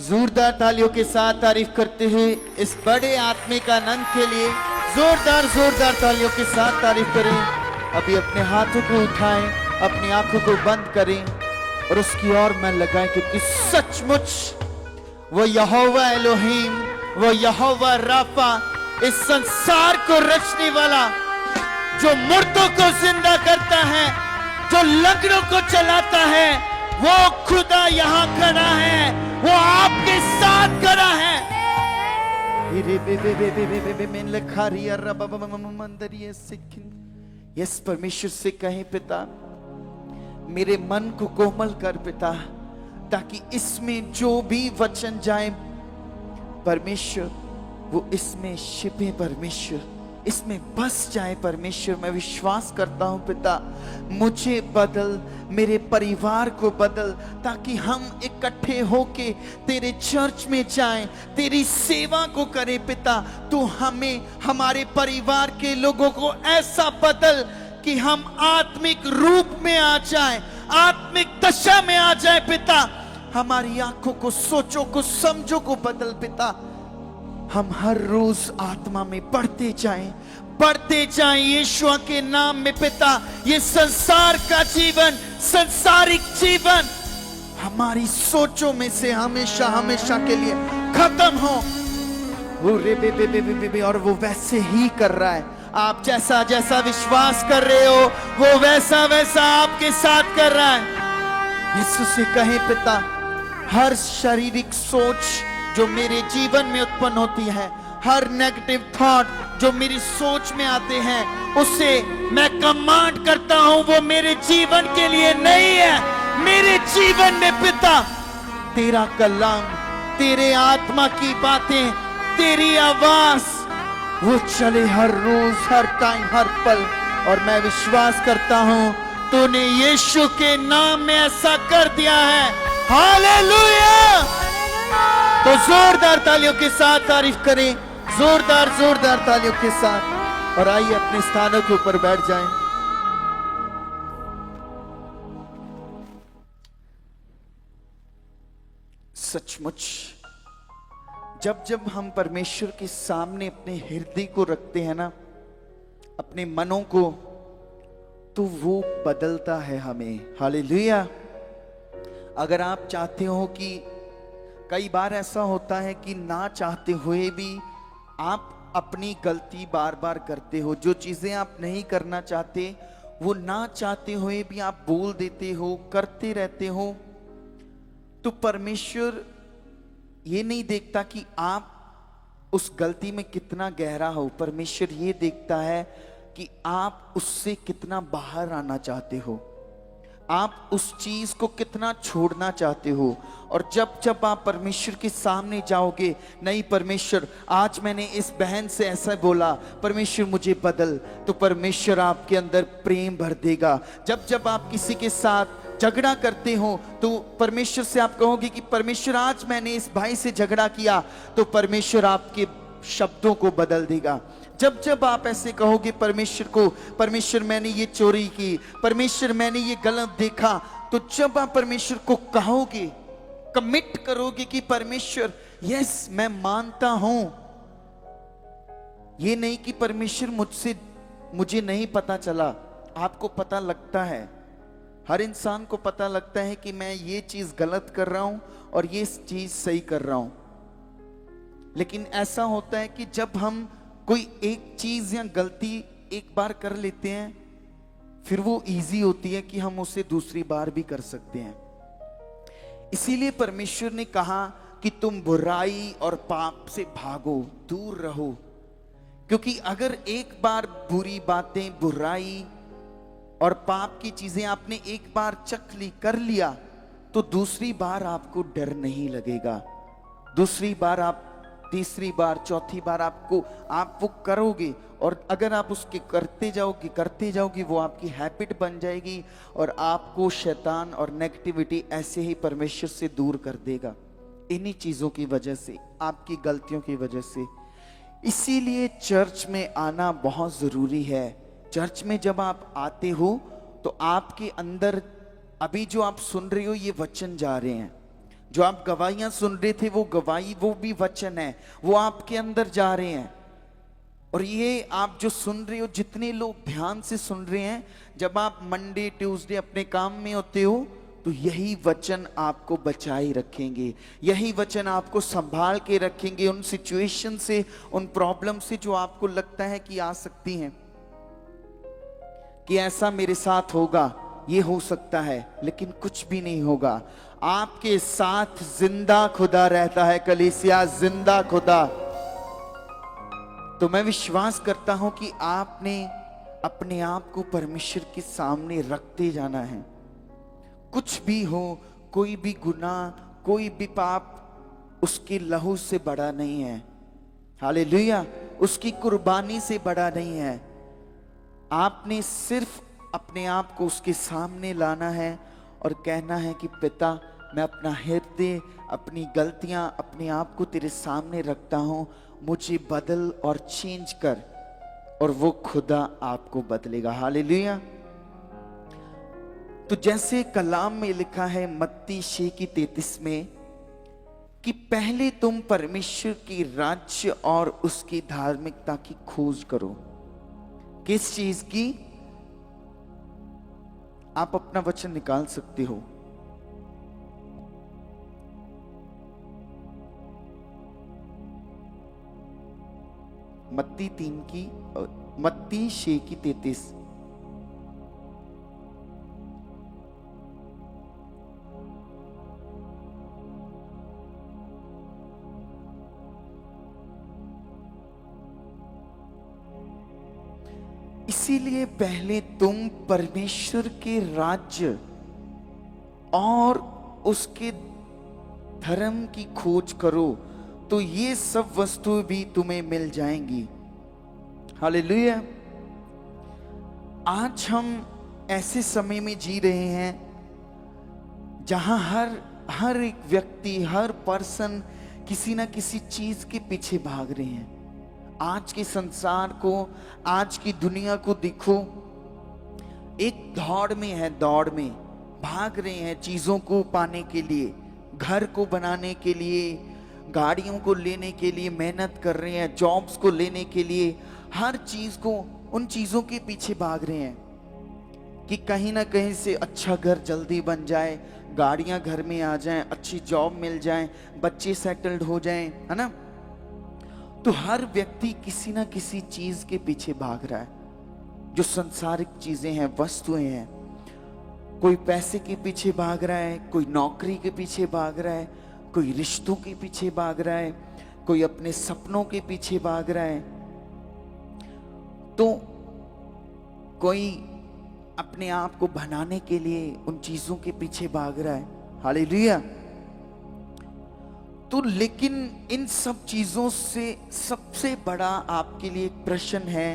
जोरदार तालियों के साथ तारीफ करते हुए इस बड़े आत्मिक आनंद के लिए जोरदार जोरदार तालियों के साथ तारीफ करें। अभी अपने हाथों को उठाएं, अपनी आंखों को बंद करें और उसकी ओर मन लगाएं, क्योंकि सचमुच वो यहोवा एलोहीम, वो यहोवा राफा, इस संसार को रचने वाला, जो मुर्दों को जिंदा करता है, जो लंगड़ों को चलाता है, वो खुदा यहाँ खड़ा है, वो आपके साथ खड़ा है। यस, परमेश्वर से कहें, पिता मेरे मन को कोमल कर पिता, ताकि इसमें जो भी वचन जाए परमेश्वर, वो इसमें छिपे परमेश्वर, इसमें बस जाए परमेश्वर। मैं विश्वास करता हूं पिता, मुझे बदल, मेरे परिवार को बदल, ताकि हम इकट्ठे होके तेरे चर्च में जाएं, तेरी सेवा को करें पिता। तू हमें, हमारे परिवार के लोगों को ऐसा बदल कि हम आत्मिक रूप में आ जाएं, आत्मिक दशा में आ जाएं पिता। हमारी आंखों को, सोचों को, समझों को बदल पिता। हम हर रोज आत्मा में बढ़ते जाएं यीशु के नाम में पिता। ये संसार का जीवन, संसारिक जीवन हमारी सोचों में से हमेशा हमेशा के लिए खत्म हो। और वो वैसे ही कर रहा है। आप जैसा जैसा विश्वास कर रहे हो, वो वैसा वैसा आपके साथ कर रहा है। यीशु से कहे पिता, हर शारीरिक सोच जो मेरे जीवन में उत्पन्न होती है, हर नेगेटिव थॉट जो मेरी सोच में आते हैं, उसे मैं कमांड करता हूं, वो मेरे जीवन के लिए नहीं है। मेरे जीवन में पिता तेरा कलाम, तेरे आत्मा की बातें, तेरी आवाज वो चले हर रोज, हर टाइम, हर पल। और मैं विश्वास करता हूं तूने यीशु के नाम में ऐसा कर दिया है। हालेलुया! तो जोरदार तालियों के साथ तारीफ करें, जोरदार जोरदार तालियों के साथ। और आइए अपने स्थानों के ऊपर बैठ जाएं। सचमुच जब जब हम परमेश्वर के सामने अपने हृदय को रखते हैं ना, अपने मनों को, तो वो बदलता है हमें। हालेलुया! अगर आप चाहते हो कि, कई बार ऐसा होता है कि ना चाहते हुए भी आप अपनी गलती बार बार करते हो, जो चीजें आप नहीं करना चाहते वो ना चाहते हुए भी आप बोल देते हो, करते रहते हो। तो परमेश्वर ये नहीं देखता कि आप उस गलती में कितना गहरा हो। परमेश्वर ये देखता है कि आप उससे कितना बाहर आना चाहते हो, आप उस चीज को कितना छोड़ना चाहते हो। और जब जब आप परमेश्वर के सामने जाओगे, नहीं परमेश्वर आज मैंने इस बहन से ऐसा बोला, परमेश्वर मुझे बदल, तो परमेश्वर आपके अंदर प्रेम भर देगा। जब जब आप किसी के साथ झगड़ा करते हो, तो परमेश्वर से आप कहोगे कि परमेश्वर आज मैंने इस भाई से झगड़ा किया, तो परमेश्वर आपके शब्दों को बदल देगा। जब जब आप ऐसे कहोगे परमेश्वर को, परमेश्वर मैंने ये चोरी की, परमेश्वर मैंने ये गलत देखा, तो जब आप परमेश्वर को कहोगे, कमिट करोगे कि परमेश्वर यस मैं मानता हूं, ये नहीं कि परमेश्वर मुझे नहीं पता चला। आपको पता लगता है, हर इंसान को पता लगता है कि मैं ये चीज गलत कर रहा हूं और ये चीज सही कर रहा हूं। लेकिन ऐसा होता है कि जब हम कोई एक चीज या गलती एक बार कर लेते हैं, फिर वो इजी होती है कि हम उसे दूसरी बार भी कर सकते हैं। इसीलिए परमेश्वर ने कहा कि तुम बुराई और पाप से भागो, दूर रहो। क्योंकि अगर एक बार बुरी बातें, बुराई और पाप की चीजें आपने एक बार चख ली, कर लिया, तो दूसरी बार आपको डर नहीं लगेगा। दूसरी बार आप, तीसरी बार, चौथी बार आप वो करोगे। और अगर आप उसके करते जाओगे, वो आपकी हैबिट बन जाएगी और आपको शैतान और नेगेटिविटी ऐसे ही परमेश्वर से दूर कर देगा, इन्हीं चीजों की वजह से, आपकी गलतियों की वजह से। इसीलिए चर्च में आना बहुत जरूरी है। चर्च में जब आप आते हो तो आपके अंदर, अभी जो आप सुन रहे हो ये वचन जा रहे हैं, जो आप गवाहियां सुन रहे थे वो गवाही, वो भी वचन है, वो आपके अंदर जा रहे हैं। और ये आप जो सुन रहे हो, जितने लोग ध्यान से सुन रहे हैं, जब आप मंडे ट्यूसडे अपने काम में होते हो तो यही वचन आपको बचाए रखेंगे, यही वचन आपको संभाल के रखेंगे उन सिचुएशन से, उन प्रॉब्लम से जो आपको लगता है कि आ सकती हैं, कि ऐसा मेरे साथ होगा, ये हो सकता है, लेकिन कुछ भी नहीं होगा। आपके साथ जिंदा खुदा रहता है कलीसिया, जिंदा खुदा। तो मैं विश्वास करता हूं कि आपने अपने आप को परमेश्वर के सामने रखते जाना है। कुछ भी हो, कोई भी गुनाह, कोई भी पाप उसके लहू से बड़ा नहीं है। हालेलुया, उसकी कुर्बानी से बड़ा नहीं है। आपने सिर्फ अपने आप को उसके सामने लाना है और कहना है कि पिता, मैं अपना हृदय, अपनी गलतियां, अपने आप को तेरे सामने रखता हूं, मुझे बदल और चेंज कर। और वो खुदा आपको बदलेगा। हालेलुया। तो जैसे कलाम में लिखा है मत्ती 6:33 में कि पहले तुम परमेश्वर की राज्य और उसकी धार्मिकता की खोज करो। किस चीज की? आप अपना वचन निकाल सकते हो। मत्ती 6:33। इसीलिए पहले तुम परमेश्वर के राज्य और उसके धर्म की खोज करो, तो ये सब वस्तुएं भी तुम्हें मिल जाएंगी। हालेलुया। आज हम ऐसे समय में जी रहे हैं जहां हर एक व्यक्ति, हर पर्सन किसी ना किसी चीज के पीछे भाग रहे हैं। आज के संसार को, आज की दुनिया को देखो, एक दौड़ में है, दौड़ में भाग रहे हैं चीजों को पाने के लिए, घर को बनाने के लिए, गाड़ियों को लेने के लिए मेहनत कर रहे हैं, जॉब्स को लेने के लिए, हर चीज को, उन चीजों के पीछे भाग रहे हैं कि कहीं ना कहीं से अच्छा घर जल्दी बन जाए, गाड़ियां घर में आ जाएं, अच्छी जॉब मिल जाए, बच्चे सेटल्ड हो जाएं, है ना। तो हर व्यक्ति किसी ना किसी चीज के पीछे भाग रहा है, जो संसारिक चीजें हैं, वस्तुएं हैं। कोई पैसे के पीछे भाग रहा है, कोई नौकरी के पीछे भाग रहा है, कोई रिश्तों के पीछे भाग रहा है, कोई अपने सपनों के पीछे भाग रहा है, तो कोई अपने आप को बनाने के लिए उन चीजों के पीछे भाग रहा है। हालेलुया। तो लेकिन इन सब चीजों से सबसे बड़ा आपके लिए एक प्रश्न है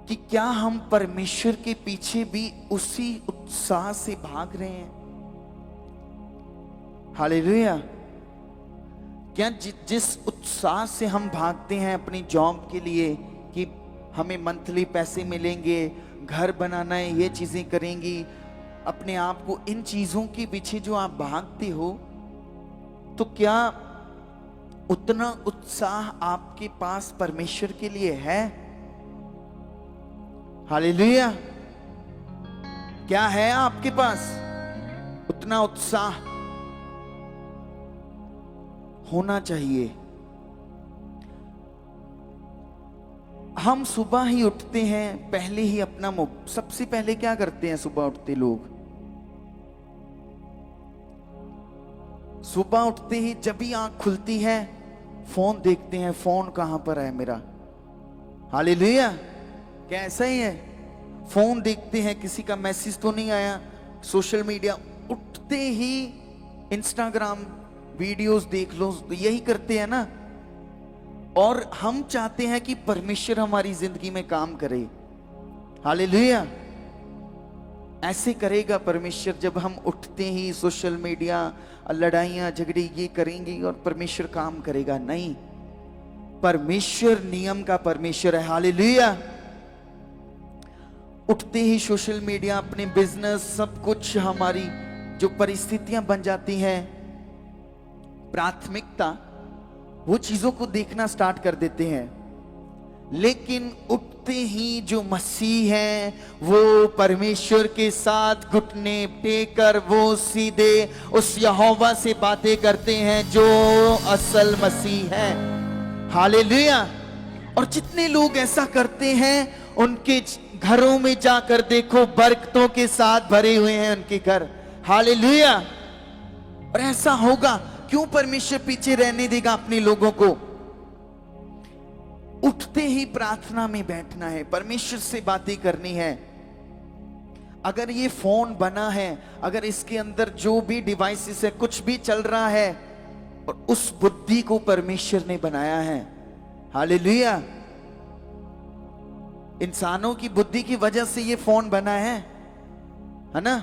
कि क्या हम परमेश्वर के पीछे भी उसी उत्साह से भाग रहे हैं? हालेलुया। क्या जिस उत्साह से हम भागते हैं अपनी जॉब के लिए कि हमें मंथली पैसे मिलेंगे, घर बनाना है, ये चीजें करेंगी, अपने आप को इन चीजों के पीछे जो आप भागते हो, तो क्या उतना उत्साह आपके पास परमेश्वर के लिए है? हालेलुया। क्या है आपके पास उतना उत्साह? होना चाहिए। हम सुबह ही उठते हैं, पहले ही अपना सबसे पहले क्या करते हैं सुबह उठते लोग? सुबह उठते ही जब भी आंख खुलती है फोन देखते हैं, फोन कहां पर है मेरा। हालेलुया। क्या ऐसा ही है? फोन देखते हैं, किसी का मैसेज तो नहीं आया, सोशल मीडिया, उठते ही इंस्टाग्राम वीडियोस देख लो, तो यही करते हैं ना। और हम चाहते हैं कि परमेश्वर हमारी जिंदगी में काम करे। हालेलुया। ऐसे करेगा परमेश्वर जब हम उठते ही सोशल मीडिया, लड़ाइयां झगड़े ये करेंगे और परमेश्वर काम करेगा? नहीं, परमेश्वर नियम का परमेश्वर है। हालेलुया। उठते ही सोशल मीडिया, अपने बिजनेस, सब कुछ, हमारी जो परिस्थितियां बन जाती हैं, प्राथमिकता, वो चीजों को देखना स्टार्ट कर देते हैं। लेकिन उठते ही जो मसीह है वो परमेश्वर के साथ घुटने टेकर वो सीधे उस यहोवा से बातें करते हैं जो असल मसीह है। हालेलुया। और जितने लोग ऐसा करते हैं उनके घरों में जाकर देखो, बरकतों के साथ भरे हुए हैं उनके घर। हालेलुया। और ऐसा होगा, क्यों परमेश्वर पीछे रहने देगा अपने लोगों को? उठते ही प्रार्थना में बैठना है, परमेश्वर से बातें करनी है। अगर ये फोन बना है, अगर इसके अंदर जो भी डिवाइसेस है, कुछ भी चल रहा है, और उस बुद्धि को परमेश्वर ने बनाया है। हालेलुया। इंसानों की बुद्धि की वजह से ये फोन बना है ना?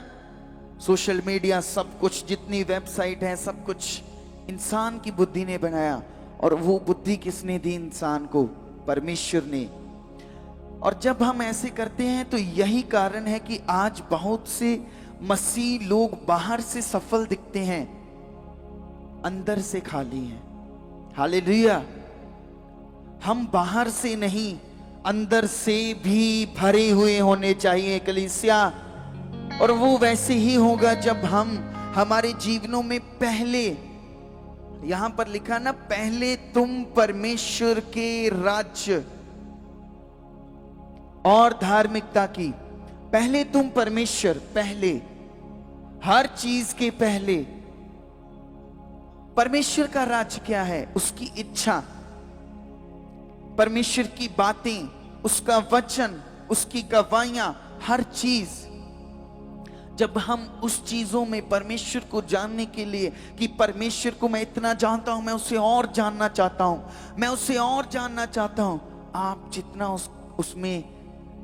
सोशल मीडिया, सब कुछ, जितनी वेबसाइट है, सब कुछ इंसान की बुद्धि ने बनाया। और वो बुद्धि किसने दी? इंसान को, परमेश्वर ने। और जब हम ऐसे करते हैं तो यही कारण है कि आज बहुत से मसीह लोग बाहर से सफल दिखते हैं, अंदर से खाली हैं। हालेलुया। हम बाहर से नहीं, अंदर से भी भरे हुए होने चाहिए कलीसिया। और वो वैसे ही होगा जब हम हमारे जीवनों में पहले, यहां पर लिखा ना, पहले तुम परमेश्वर के राज्य और धार्मिकता की, पहले तुम परमेश्वर, पहले, हर चीज के पहले। परमेश्वर का राज्य क्या है? उसकी इच्छा, परमेश्वर की बातें, उसका वचन, उसकी गवाहियां, हर चीज। जब हम उस चीजों में परमेश्वर को जानने के लिए कि परमेश्वर को मैं इतना जानता हूं, मैं उसे और जानना चाहता हूं, मैं उसे और जानना चाहता हूं, आप जितना उसमें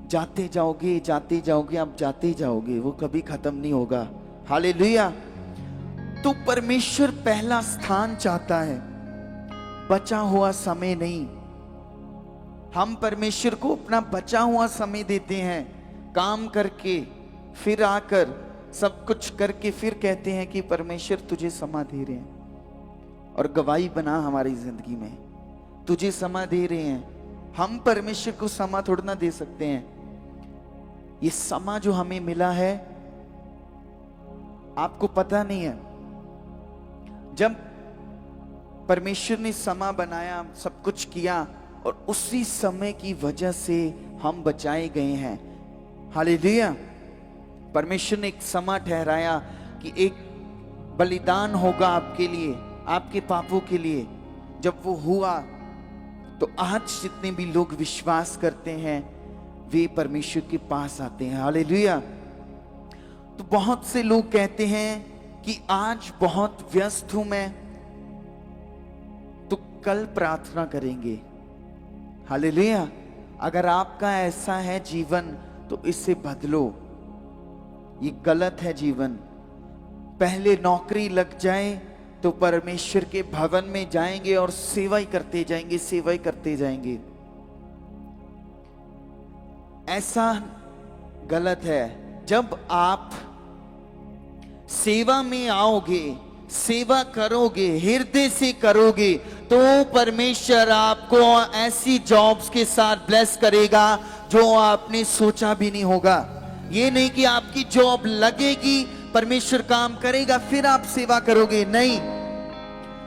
जाते जाओगे, जाते जाओगे, आप जाते जाओगे, वो कभी खत्म नहीं होगा। हालेलुया। तो परमेश्वर पहला स्थान चाहता है, बचा हुआ समय नहीं। हम परमेश्वर को अपना बचा हुआ समय देते हैं, काम करके, फिर आकर सब कुछ करके फिर कहते हैं कि परमेश्वर तुझे समा दे रहे हैं और गवाही बना हमारी जिंदगी में, तुझे समा दे रहे हैं। हम परमेश्वर को समा थोड़ा ना दे सकते हैं। ये समा जो हमें मिला है, आपको पता नहीं है, जब परमेश्वर ने समा बनाया, सब कुछ किया, और उसी समय की वजह से हम बचाए गए हैं। हालेलुया। परमेश्वर ने एक समा ठहराया कि एक बलिदान होगा आपके लिए, आपके पापों के लिए। जब वो हुआ तो आज जितने भी लोग विश्वास करते हैं वे परमेश्वर के पास आते हैं। हालेलुया। तो बहुत से लोग कहते हैं कि आज बहुत व्यस्त हूं मैं, तो कल प्रार्थना करेंगे। हालेलुया। अगर आपका ऐसा है जीवन तो इसे बदलो, ये गलत है जीवन। पहले नौकरी लग जाए तो परमेश्वर के भवन में जाएंगे और सेवा ही करते जाएंगे, सेवा ही करते जाएंगे। ऐसा गलत है। जब आप सेवा में आओगे, सेवा करोगे, हृदय से करोगे, तो परमेश्वर आपको ऐसी जॉब्स के साथ ब्लेस करेगा जो आपने सोचा भी नहीं होगा। ये नहीं कि आपकी जॉब लगेगी, परमेश्वर काम करेगा, फिर आप सेवा करोगे। नहीं,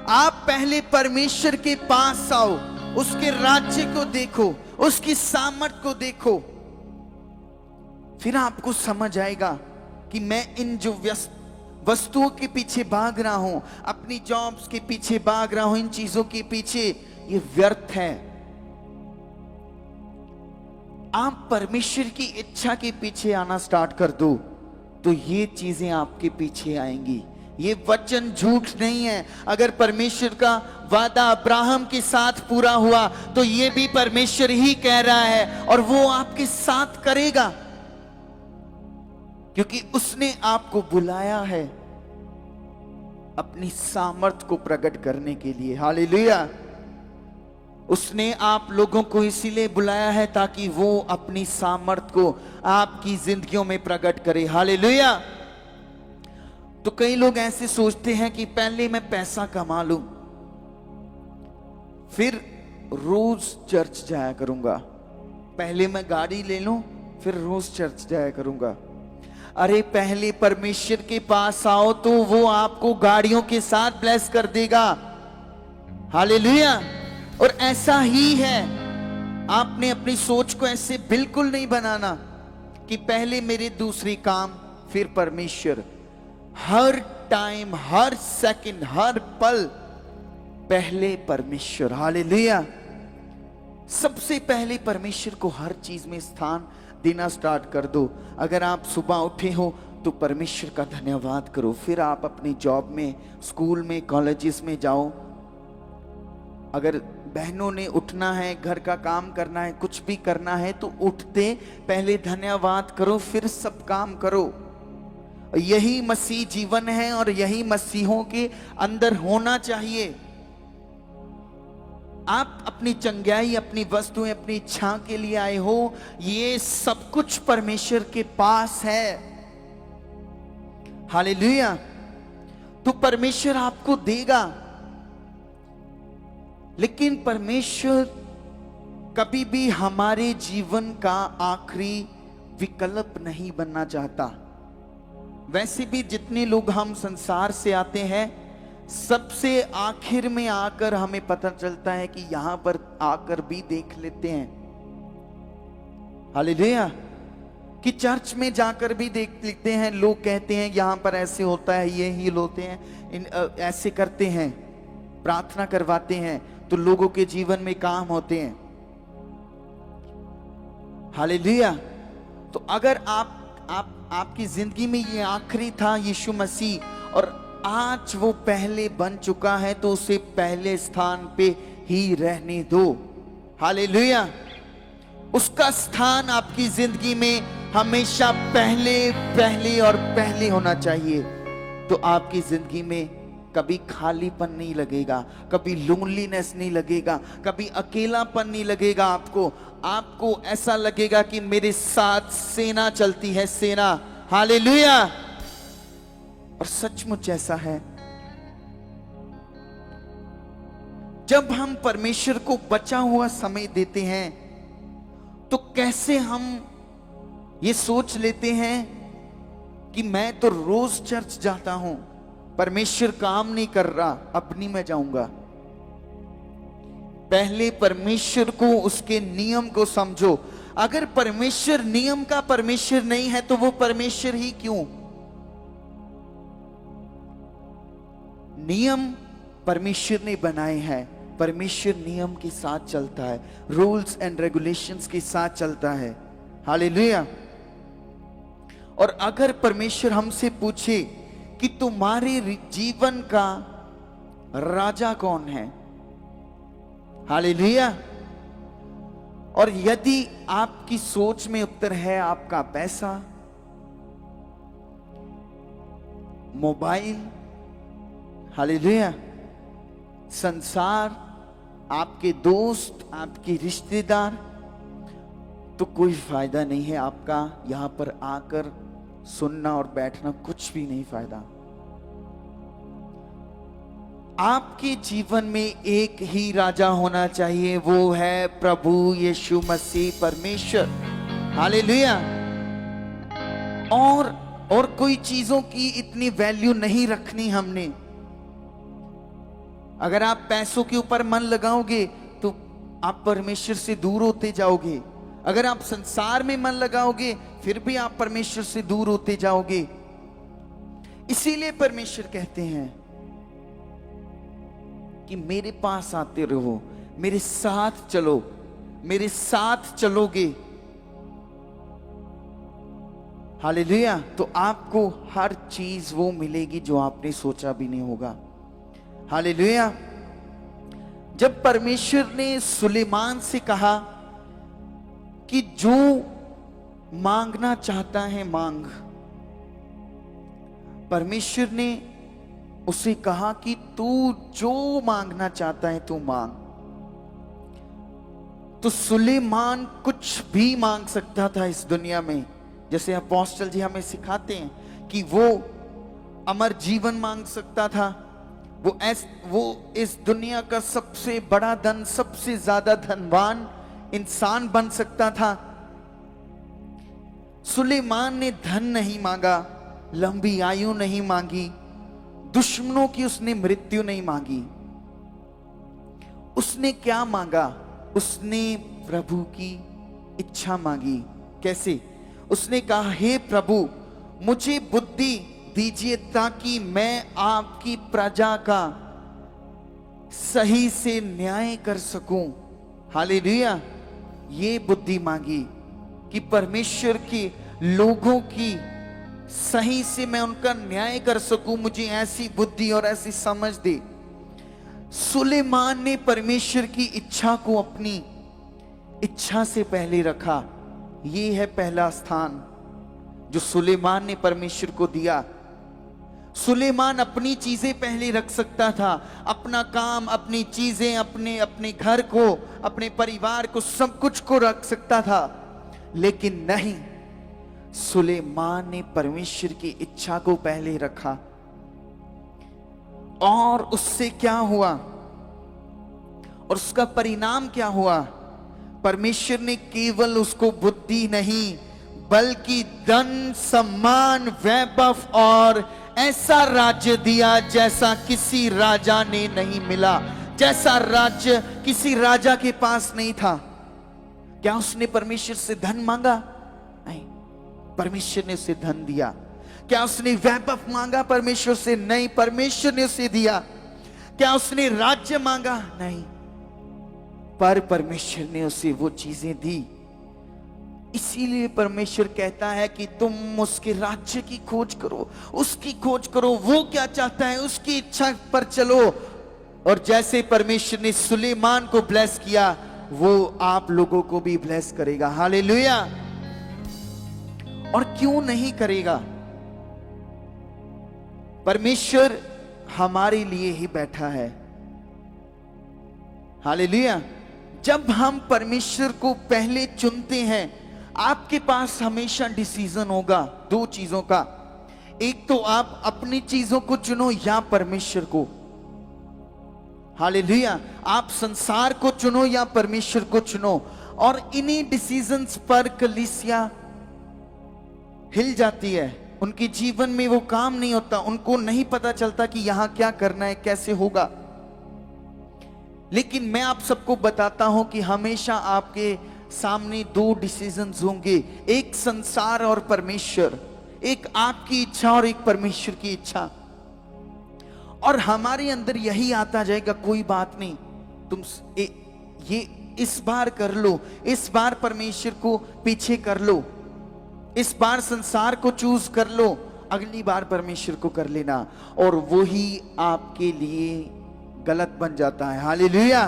आप पहले परमेश्वर के पास आओ, उसके राज्य को देखो, उसकी सामर्थ को देखो, फिर आपको समझ आएगा कि मैं इन जो वस्तुओं के पीछे भाग रहा हूं, अपनी जॉब्स के पीछे भाग रहा हूं, इन चीजों के पीछे, ये व्यर्थ है। आप परमेश्वर की इच्छा के पीछे आना स्टार्ट कर दो तो ये चीजें आपके पीछे आएंगी। ये वचन झूठ नहीं है। अगर परमेश्वर का वादा अब्राहम के साथ पूरा हुआ तो ये भी परमेश्वर ही कह रहा है और वो आपके साथ करेगा, क्योंकि उसने आपको बुलाया है अपनी सामर्थ को प्रकट करने के लिए। हालेलुया। उसने आप लोगों को इसीलिए बुलाया है ताकि वो अपनी सामर्थ को आपकी जिंदगियों में प्रकट करे। हालेलुया। तो कई लोग ऐसे सोचते हैं कि पहले मैं पैसा कमा लूं, फिर रोज चर्च जाया करूंगा, पहले मैं गाड़ी ले लूं, फिर रोज चर्च जाया करूंगा। अरे पहले परमेश्वर के पास आओ तो वो आपको गाड़ियों के साथ ब्लेस कर देगा। हालेलुया। और ऐसा ही है, आपने अपनी सोच को ऐसे बिल्कुल नहीं बनाना कि पहले मेरे दूसरी काम फिर परमेश्वर। हर टाइम, हर सेकंड, हर पल पहले परमेश्वर। हालेलुया। सबसे पहले परमेश्वर को हर चीज में स्थान देना स्टार्ट कर दो। अगर आप सुबह उठे हो तो परमेश्वर का धन्यवाद करो, फिर आप अपनी जॉब में, स्कूल में, कॉलेजेस में जाओ। अगर बहनों ने उठना है, घर का काम करना है, कुछ भी करना है, तो उठते पहले धन्यवाद करो, फिर सब काम करो। यही मसीह जीवन है और यही मसीहों के अंदर होना चाहिए। आप अपनी चंगाई, अपनी वस्तुएं, अपनी इच्छा के लिए आए हो, ये सब कुछ परमेश्वर के पास है। हालेलुया। तो परमेश्वर आपको देगा, लेकिन परमेश्वर कभी भी हमारे जीवन का आखिरी विकल्प नहीं बनना चाहता। वैसे भी जितने लोग हम संसार से आते हैं, सबसे आखिर में आकर हमें पता चलता है कि यहां पर आकर भी देख लेते हैं। हालेलुया। कि चर्च में जाकर भी देख लेते हैं, लोग कहते हैं यहां पर ऐसे होता है, ये हील होते हैं, ऐसे करते हैं, प्रार्थना करवाते हैं, तो लोगों के जीवन में काम होते हैं। हालेलुया। तो अगर आपकी जिंदगी में ये आखिरी था यीशु मसीह, और आज वो पहले बन चुका है, तो उसे पहले स्थान पे ही रहने दो। हालेलुया। उसका स्थान आपकी जिंदगी में हमेशा पहले पहले और पहले होना चाहिए। तो आपकी जिंदगी में कभी खालीपन नहीं लगेगा, कभी लोनलीनेस नहीं लगेगा, कभी अकेलापन नहीं लगेगा। आपको ऐसा लगेगा कि मेरे साथ सेना चलती है, सेना। हालेलुया। और सचमुच ऐसा है। जब हम परमेश्वर को बचा हुआ समय देते हैं, तो कैसे हम ये सोच लेते हैं कि मैं तो रोज चर्च जाता हूं, परमेश्वर काम नहीं कर रहा, अब नहीं मैं जाऊंगा। पहले परमेश्वर को, उसके नियम को समझो। अगर परमेश्वर नियम का परमेश्वर नहीं है, तो वो परमेश्वर ही क्यों? नियम परमेश्वर ने बनाए हैं, परमेश्वर नियम के साथ चलता है, रूल्स एंड रेगुलेशंस के साथ चलता है। हालेलुया। और अगर परमेश्वर हमसे पूछे कि तुम्हारे जीवन का राजा कौन है, हालेलुया, और यदि आपकी सोच में उत्तर है आपका पैसा, मोबाइल, हालेलुया, संसार, आपके दोस्त, आपके रिश्तेदार, तो कोई फायदा नहीं है आपका यहां पर आकर सुनना और बैठना, कुछ भी नहीं फायदा। आपके जीवन में एक ही राजा होना चाहिए, वो है प्रभु यीशु मसीह, परमेश्वर। हालेलुया। और कोई चीजों की इतनी वैल्यू नहीं रखनी हमने। अगर आप पैसों के ऊपर मन लगाओगे तो आप परमेश्वर से दूर होते जाओगे। अगर आप संसार में मन लगाओगे फिर भी आप परमेश्वर से दूर होते जाओगे। इसीलिए परमेश्वर कहते हैं कि मेरे पास आते रहो, मेरे साथ चलो, मेरे साथ चलोगे, हालेलुया, तो आपको हर चीज वो मिलेगी जो आपने सोचा भी नहीं होगा। हालेलुया। जब परमेश्वर ने सुलेमान से कहा कि जो मांगना चाहता है मांग, परमेश्वर ने उसे कहा कि तू जो मांगना चाहता है तू मांग। तो सुलेमान कुछ भी मांग सकता था इस दुनिया में। जैसे अपोस्टल जी हमें सिखाते हैं कि वो अमर जीवन मांग सकता था, वो इस दुनिया का सबसे बड़ा धन, सबसे ज्यादा धनवान इंसान बन सकता था। सुलेमान ने धन नहीं मांगा, लंबी आयु नहीं मांगी, दुश्मनों की उसने मृत्यु नहीं मांगी। उसने क्या मांगा? उसने प्रभु की इच्छा मांगी। कैसे? उसने कहा, हे प्रभु, मुझे बुद्धि दीजिए ताकि मैं आपकी प्रजा का सही से न्याय कर सकूं। हालेलुया। ये बुद्धि मांगी कि परमेश्वर के लोगों की सही से मैं उनका न्याय कर सकूं, मुझे ऐसी बुद्धि और ऐसी समझ दे। सुलेमान ने परमेश्वर की इच्छा को अपनी इच्छा से पहले रखा। ये है पहला स्थान जो सुलेमान ने परमेश्वर को दिया। सुलेमान अपनी चीजें पहले रख सकता था, अपना काम, अपनी चीजें, अपने घर को, अपने परिवार को, सब कुछ को रख सकता था, लेकिन नहीं, सुलेमान ने परमेश्वर की इच्छा को पहले रखा। और उससे क्या हुआ और उसका परिणाम क्या हुआ? परमेश्वर ने केवल उसको बुद्धि नहीं बल्कि धन, सम्मान, वैभव और ऐसा राज्य दिया जैसा किसी राजा ने नहीं मिला, जैसा राज्य किसी राजा के पास नहीं था। क्या उसने परमेश्वर से धन मांगा? नहीं, परमेश्वर ने उसे धन दिया। क्या उसने वैभव मांगा? परमेश्वर से नहीं, परमेश्वर ने उसे दिया। क्या उसने राज्य मांगा? नहीं, पर परमेश्वर ने उसे वो चीजें दी। इसीलिए परमेश्वर कहता है कि तुम उसके राज्य की खोज करो, उसकी खोज करो, वो क्या चाहता है, उसकी इच्छा पर चलो। और जैसे परमेश्वर ने सुलेमान को ब्लेस किया, वो आप लोगों को भी ब्लेस करेगा। हालेलुया। और क्यों नहीं करेगा? परमेश्वर हमारे लिए ही बैठा है। हालेलुया। जब हम परमेश्वर को पहले चुनते हैं, आपके पास हमेशा डिसीजन होगा दो चीजों का। एक तो आप अपनी चीजों को चुनो या परमेश्वर को। हालेलुया। आप संसार को चुनो या परमेश्वर को चुनो। और इन्हीं डिसीजंस पर कलीसिया हिल जाती है। उनके जीवन में वो काम नहीं होता, उनको नहीं पता चलता कि यहां क्या करना है, कैसे होगा। लेकिन मैं आप सबको बताता हूं कि हमेशा आपके सामने दो डिसीजंस होंगे, एक संसार और परमेश्वर, एक आपकी इच्छा और एक परमेश्वर की इच्छा। और हमारे अंदर यही आता जाएगा, कोई बात नहीं, तुम ये इस बार कर लो, इस बार परमेश्वर को पीछे कर लो, इस बार संसार को चूज कर लो, अगली बार परमेश्वर को कर लेना। और वही आपके लिए गलत बन जाता है। हालेलुया।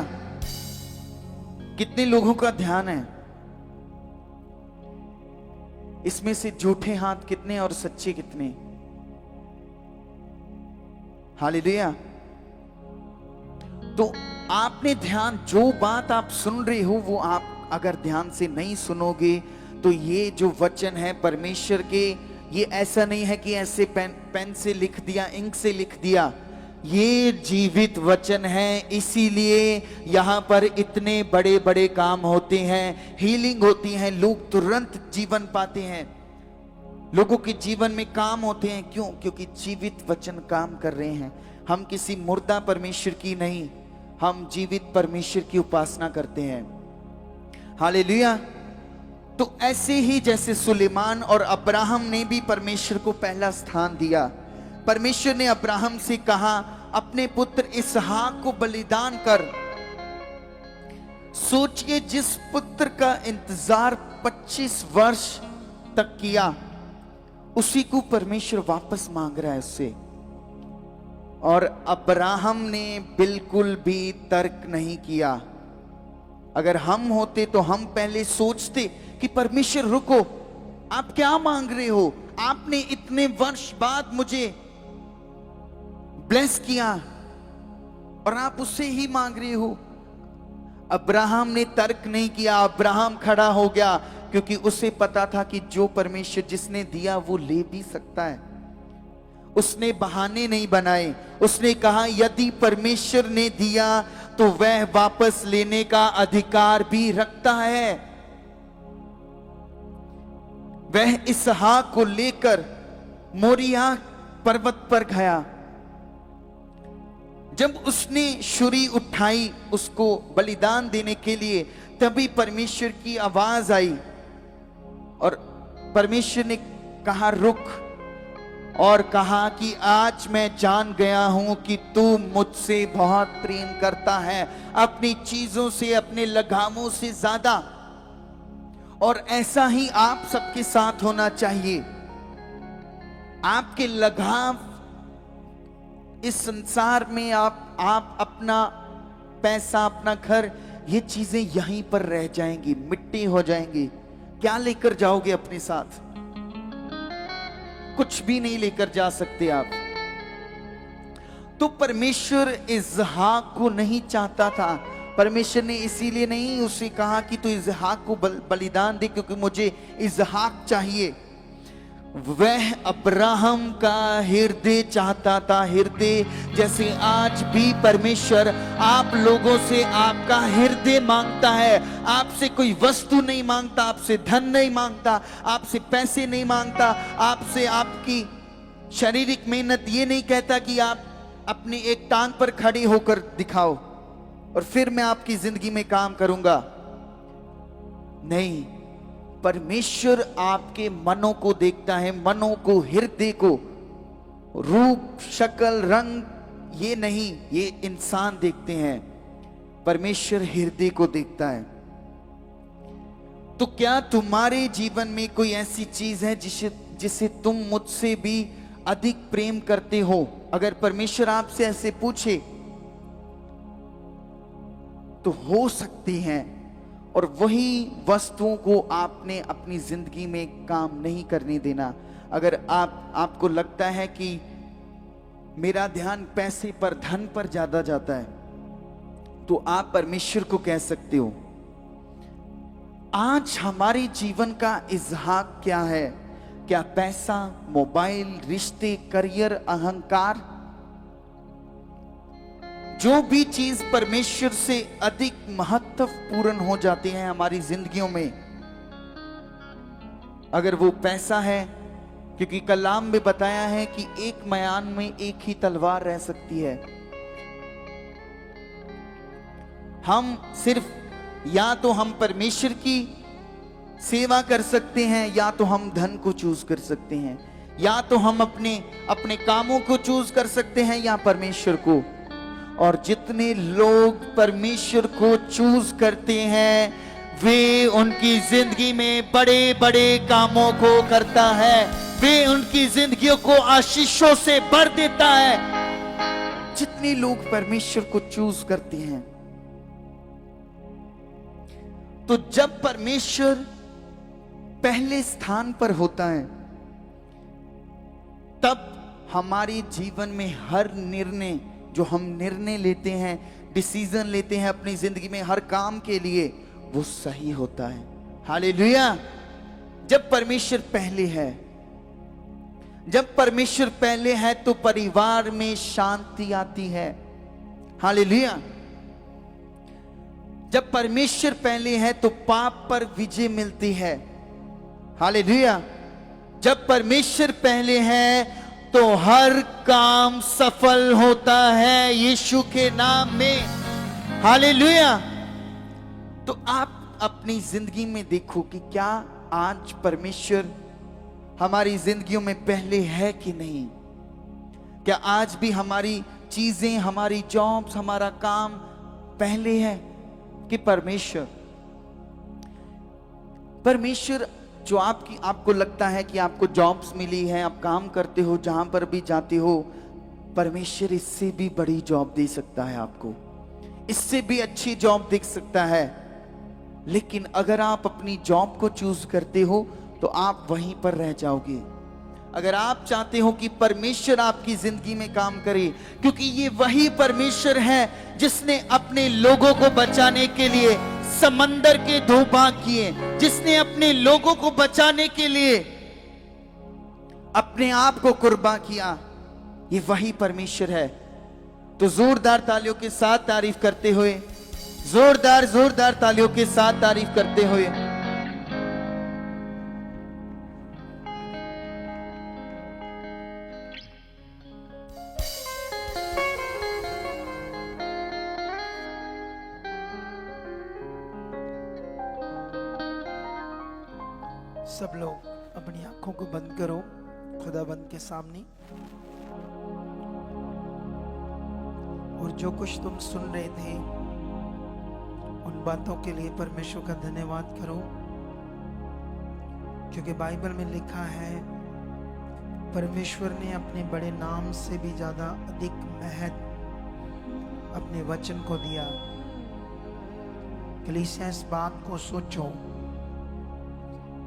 कितने लोगों का ध्यान है इसमें से झूठे हाथ कितने और सच्चे कितने? हालेलुया। तो आपने ध्यान, जो बात आप सुन रहे हो वो आप अगर ध्यान से नहीं सुनोगे तो ये जो वचन है परमेश्वर के, ये ऐसा नहीं है कि ऐसे पेन से लिख दिया, इंक से लिख दिया, ये जीवित वचन है। इसीलिए यहां पर इतने बड़े बड़े काम होते हैं, हीलिंग होती है, लोग तुरंत जीवन पाते हैं, लोगों के जीवन में काम होते हैं। क्यों? क्योंकि जीवित वचन काम कर रहे हैं। हम किसी मुर्दा परमेश्वर की नहीं, हम जीवित परमेश्वर की उपासना करते हैं। हालेलुया। तो ऐसे ही जैसे सुलेमान और अब्राहम ने भी परमेश्वर को पहला स्थान दिया। परमेश्वर ने अब्राहम से कहा, अपने पुत्र इसहाक को बलिदान कर। सोचिए, जिस पुत्र का इंतजार 25 वर्ष तक किया, उसी को परमेश्वर वापस मांग रहा है उससे। और अब्राहम ने बिल्कुल भी तर्क नहीं किया। अगर हम होते तो हम पहले सोचते कि परमेश्वर रुको, आप क्या मांग रहे हो? आपने इतने वर्ष बाद मुझे ब्लेस किया और आप उससे ही मांग रहे हो। अब्राहम ने तर्क नहीं किया, अब्राहम खड़ा हो गया, क्योंकि उसे पता था कि जो परमेश्वर जिसने दिया वो ले भी सकता है। उसने बहाने नहीं बनाए। उसने कहा यदि परमेश्वर ने दिया तो वह वापस लेने का अधिकार भी रखता है। वह इसहाक को लेकर मोरिया पर्वत पर गया। जब उसने छुरी उठाई उसको बलिदान देने के लिए, तभी परमेश्वर की आवाज आई और परमेश्वर ने कहा रुक, और कहा कि आज मैं जान गया हूं कि तू मुझसे बहुत प्रेम करता है, अपनी चीजों से, अपने लगामों से ज्यादा। और ऐसा ही आप सबके साथ होना चाहिए। आपके लगाव इस संसार में, आप अपना पैसा, अपना घर, ये चीजें यहीं पर रह जाएंगी, मिट्टी हो जाएंगी। क्या लेकर जाओगे अपने साथ? कुछ भी नहीं लेकर जा सकते आप। तो परमेश्वर इसहाक को नहीं चाहता था। परमेश्वर ने इसीलिए नहीं उसे कहा कि तू इसहाक को बलिदान दे, क्योंकि मुझे इसहाक चाहिए। वह अब्राहम का हृदय चाहता था, हृदय जैसे आज भी परमेश्वर आप लोगों से आपका हृदय मांगता है। आपसे कोई वस्तु नहीं मांगता, आपसे धन नहीं मांगता, आपसे पैसे नहीं मांगता, आपसे आपकी शारीरिक मेहनत। ये नहीं कहता कि आप अपनी एक टांग पर खड़ी होकर दिखाओ और फिर मैं आपकी जिंदगी में काम करूंगा। नहीं, परमेश्वर आपके मनों को देखता है, मनों को, हृदय को। रूप, शक्ल, रंग ये नहीं, ये इंसान देखते हैं। परमेश्वर हृदय को देखता है। तो क्या तुम्हारे जीवन में कोई ऐसी चीज है जिसे तुम मुझसे भी अधिक प्रेम करते हो? अगर परमेश्वर आपसे ऐसे पूछे तो हो सकती हैं, और वही वस्तुओं को आपने अपनी जिंदगी में काम नहीं करने देना। अगर आपको लगता है कि मेरा ध्यान पैसे पर, धन पर ज्यादा जाता है, तो आप परमेश्वर को कह सकते हो आज हमारे जीवन का इजहार क्या है? क्या पैसा, मोबाइल, रिश्ते, करियर, अहंकार? जो भी चीज परमेश्वर से अधिक महत्वपूर्ण हो जाती है हमारी जिंदगियों में, अगर वो पैसा है, क्योंकि कलाम में बताया है कि एक म्यान में एक ही तलवार रह सकती है। हम सिर्फ या तो हम परमेश्वर की सेवा कर सकते हैं, या तो हम धन को चूज कर सकते हैं, या तो हम अपने कामों को चूज कर सकते हैं, या परमेश्वर को। और जितने लोग परमेश्वर को चूज करते हैं, वे उनकी जिंदगी में बड़े बड़े कामों को करता है, वे उनकी जिंदगियों को आशीषों से भर देता है। जितने लोग परमेश्वर को चूज करते हैं, तो जब परमेश्वर पहले स्थान पर होता है, तब हमारे जीवन में हर निर्णय जो हम निर्णय लेते हैं, डिसीजन लेते हैं अपनी जिंदगी में हर काम के लिए, वो सही होता है। हालेलुया। जब परमेश्वर पहले है, जब परमेश्वर पहले है तो परिवार में शांति आती है। हालेलुया। जब परमेश्वर पहले है तो पाप पर विजय मिलती है। हालेलुया। जब परमेश्वर पहले है तो हर काम सफल होता है यीशु के नाम में। हालेलुया। तो आप अपनी जिंदगी में देखो कि क्या आज परमेश्वर हमारी जिंदगियों में पहले है कि नहीं? क्या आज भी हमारी चीजें, हमारी जॉब्स, हमारा काम पहले है कि परमेश्वर जो आपको लगता है कि आपको जॉब्स मिली है, आप काम करते हो, जहां पर भी जाते हो, परमेश्वर इससे भी बड़ी जॉब दे सकता है आपको, इससे भी अच्छी जॉब दे सकता है। लेकिन अगर आप अपनी जॉब को चूज करते हो तो आप वहीं पर रह जाओगे। अगर आप चाहते हो कि परमेश्वर आपकी जिंदगी में काम करे, क्योंकि ये वही परमेश्वर है जिसने अपने लोगों को बचाने के लिए समंदर के 2 भाग किए, जिसने अपने लोगों को बचाने के लिए अपने आप को कुर्बान किया। ये वही परमेश्वर है। तो जोरदार तालियों के साथ तारीफ करते हुए, जोरदार जोरदार तालियों के साथ तारीफ करते हुए सब लोग अपनी आंखों को बंद करो खुदाबंद के सामने, और जो कुछ तुम सुन रहे थे उन बातों के लिए परमेश्वर का धन्यवाद करो, क्योंकि बाइबल में लिखा है परमेश्वर ने अपने बड़े नाम से भी ज्यादा अधिक महत्व अपने वचन को दिया। कलीसिया इस बात को सोचो,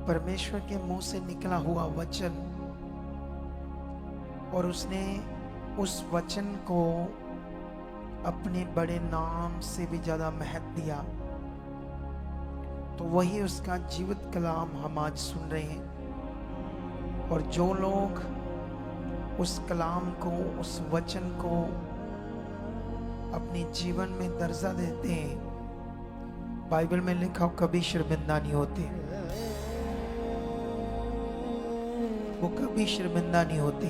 परमेश्वर के मुंह से निकला हुआ वचन, और उसने उस वचन को अपने बड़े नाम से भी ज्यादा महत्व दिया। तो वही उसका जीवित कलाम हम आज सुन रहे हैं। और जो लोग उस कलाम को, उस वचन को अपने जीवन में दर्जा देते हैं, बाइबल में लिखा कभी शर्मिंदा नहीं होते, वो कभी शर्मिंदा नहीं होते।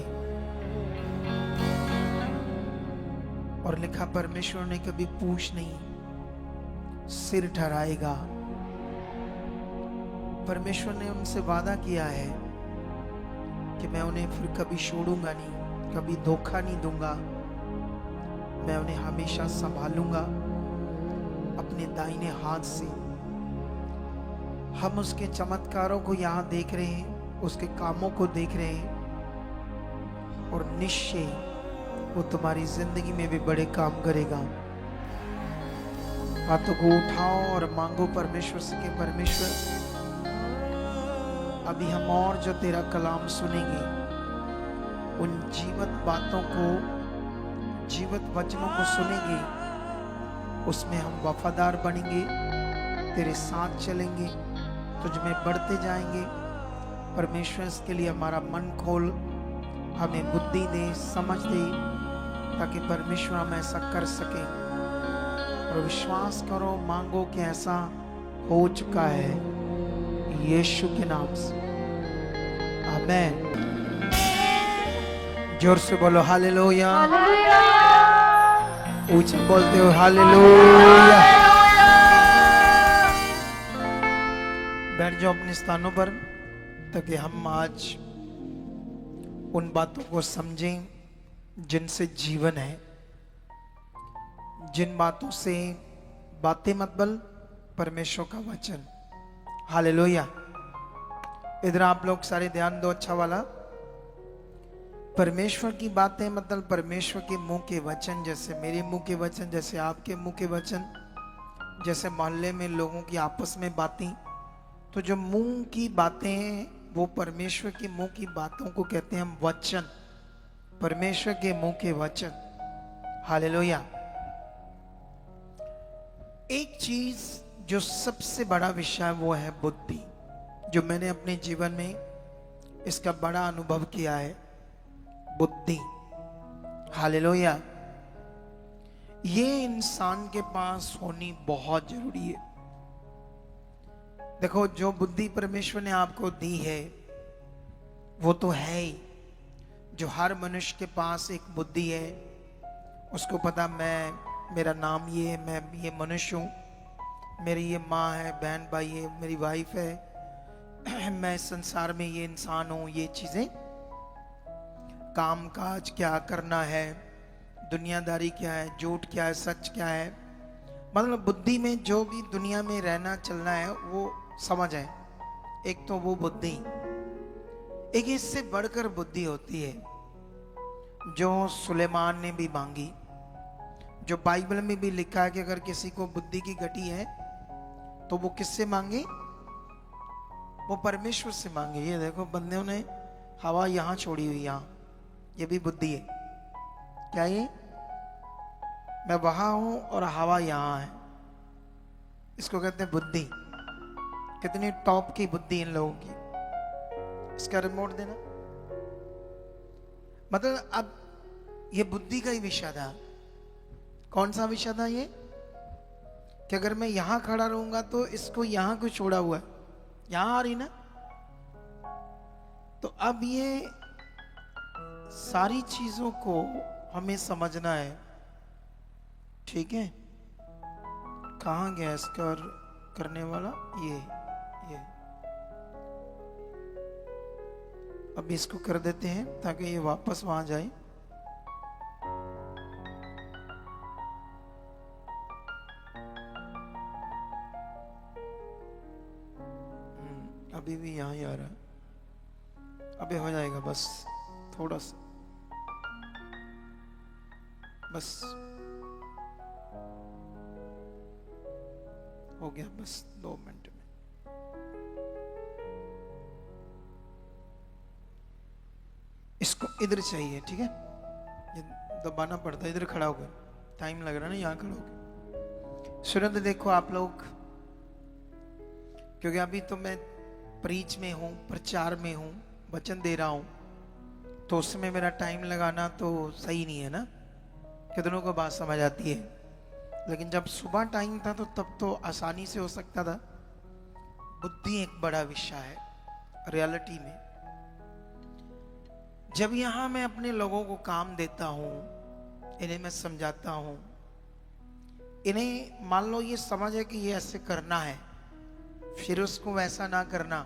और लिखा परमेश्वर ने कभी पूछ नहीं सिर ठहराएगा। परमेश्वर ने उनसे वादा किया है कि मैं उन्हें फिर कभी छोड़ूंगा नहीं, कभी धोखा नहीं दूंगा, मैं उन्हें हमेशा संभालूंगा अपने दाहिने हाथ से। हम उसके चमत्कारों को यहाँ देख रहे हैं, उसके कामों को देख रहे हैं, और निश्चय वो तुम्हारी जिंदगी में भी बड़े काम करेगा। हाथों को उठाओ और मांगो परमेश्वर से कि परमेश्वर अभी हम और जो तेरा कलाम सुनेंगे, उन जीवित बातों को, जीवित वचनों को सुनेंगे, उसमें हम वफादार बनेंगे, तेरे साथ चलेंगे, तुझ में बढ़ते जाएंगे। परमेश्वर इसके लिए हमारा मन खोल, हमें बुद्धि दे, समझ दे, ताकि परमेश्वर हम ऐसा कर सके। और विश्वास करो, मांगो कि ऐसा हो चुका है यीशु के नाम से। आमीन। जोर से बोलो हालेलुया, ऊंचे बोलते हो हालेलुया। बैठ जाओ अपने स्थानों पर, ताकि हम आज उन बातों को समझें जिनसे जीवन है, जिन बातों से बातें मतलब परमेश्वर का वचन। हालेलुया। इधर आप लोग सारे ध्यान दो, अच्छा वाला। परमेश्वर की बातें मतलब परमेश्वर के मुंह के वचन, जैसे मेरे मुंह के वचन, जैसे आपके मुंह के वचन, जैसे मोहल्ले में लोगों की आपस में बातें। तो जो मुंह की बातें हैं वो परमेश्वर के मुंह की बातों को कहते हैं हम वचन, परमेश्वर के मुंह के वचन। हालेलुया। एक चीज जो सबसे बड़ा विषय है वो है बुद्धि, जो मैंने अपने जीवन में इसका बड़ा अनुभव किया है, बुद्धि। हालेलुया। ये इंसान के पास होनी बहुत जरूरी है। देखो, जो बुद्धि परमेश्वर ने आपको दी है वो तो है ही। जो हर मनुष्य के पास एक बुद्धि है, उसको पता मेरा नाम ये है, मैं ये मनुष्य हूँ, मेरी ये माँ है, बहन भाई है, मेरी वाइफ है, मैं संसार में ये इंसान हूँ, ये चीजें, काम काज क्या करना है, दुनियादारी क्या है, झूठ क्या है, सच क्या है, मतलब बुद्धि में जो भी दुनिया में रहना चलना है वो समझ है। एक तो वो बुद्धि, एक इससे बढ़कर बुद्धि होती है जो सुलेमान ने भी मांगी, जो बाइबल में भी लिखा है कि अगर किसी को बुद्धि की घटी है तो वो किससे मांगे? वो परमेश्वर से मांगे। ये देखो, बंदों ने हवा यहां छोड़ी हुई, यहां, ये भी बुद्धि है। क्या ये? मैं वहां हूं और हवा यहां है, इसको कहते हैं बुद्धि। कितनी टॉप की बुद्धि इन लोगों की। इसका रिमोट देना। मतलब अब ये बुद्धि का ही विषय था। कौन सा विषय था ये? कि अगर मैं यहां खड़ा रहूंगा तो इसको यहां क्यों छोड़ा हुआ है, यहां आ रही ना। तो अब ये सारी चीजों को हमें समझना है, ठीक है। कहाँ गया इसका करने वाला? ये अब इसको कर देते हैं ताकि ये वापस वहां जाए। अभी भी यहाँ ही आ रहा है। अभी हो जाएगा, बस थोड़ा सा, बस हो गया, बस 2 मिनट में। इसको इधर चाहिए, ठीक है। ये दबाना पड़ता है, इधर खड़ा होकर, टाइम लग रहा है ना यहाँ खड़ा होकर। सुरत देखो आप लोग, क्योंकि अभी तो मैं प्रीच में हूँ, प्रचार में हूँ, वचन दे रहा हूँ, तो उसमें मेरा टाइम लगाना तो सही नहीं है ना। कितनों को बात समझ आती है? लेकिन जब सुबह टाइम था तो तब तो आसानी से हो सकता था। बुद्धि एक बड़ा विषय है रियलिटी में। जब यहां मैं अपने लोगों को काम देता हूं, इन्हें मैं समझाता हूं, इन्हें मान लो ये समझ है कि ये ऐसे करना है, फिर उसको वैसा ना करना,